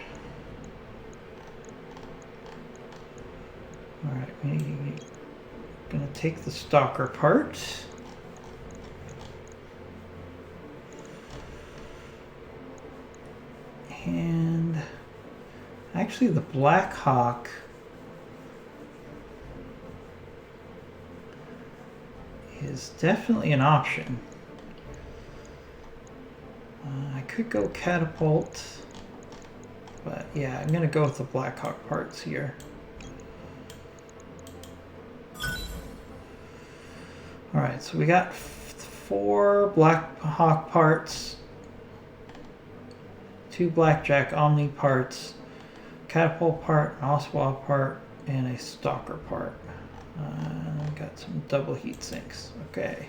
Alright, we're going to take the Stalker part. And actually the Black Hawk is definitely an option. I could go Catapult, but yeah, I'm going to go with the Black Hawk parts here. Alright, so we got 4 Black Hawk parts, 2 Blackjack Omni parts, Catapult part, an Oswald part, and a Stalker part. Got some double heat sinks. Okay.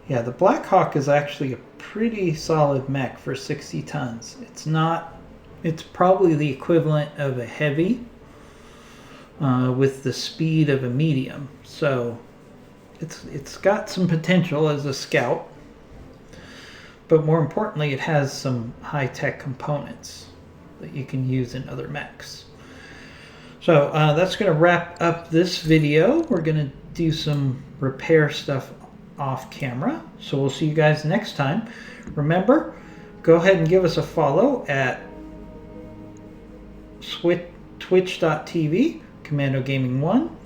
Yeah, the Black Hawk is actually a pretty solid mech for 60 tons. It's probably the equivalent of a heavy with the speed of a medium. So it's got some potential as a scout. But more importantly, it has some high-tech components that you can use in other mechs. So that's going to wrap up this video. We're going to do some repair stuff off camera. So we'll see you guys next time. Remember, go ahead and give us a follow at twitch.tv, Commando Gaming 1.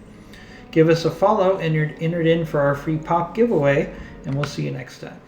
Give us a follow and you're entered in for our free pop giveaway, and we'll see you next time.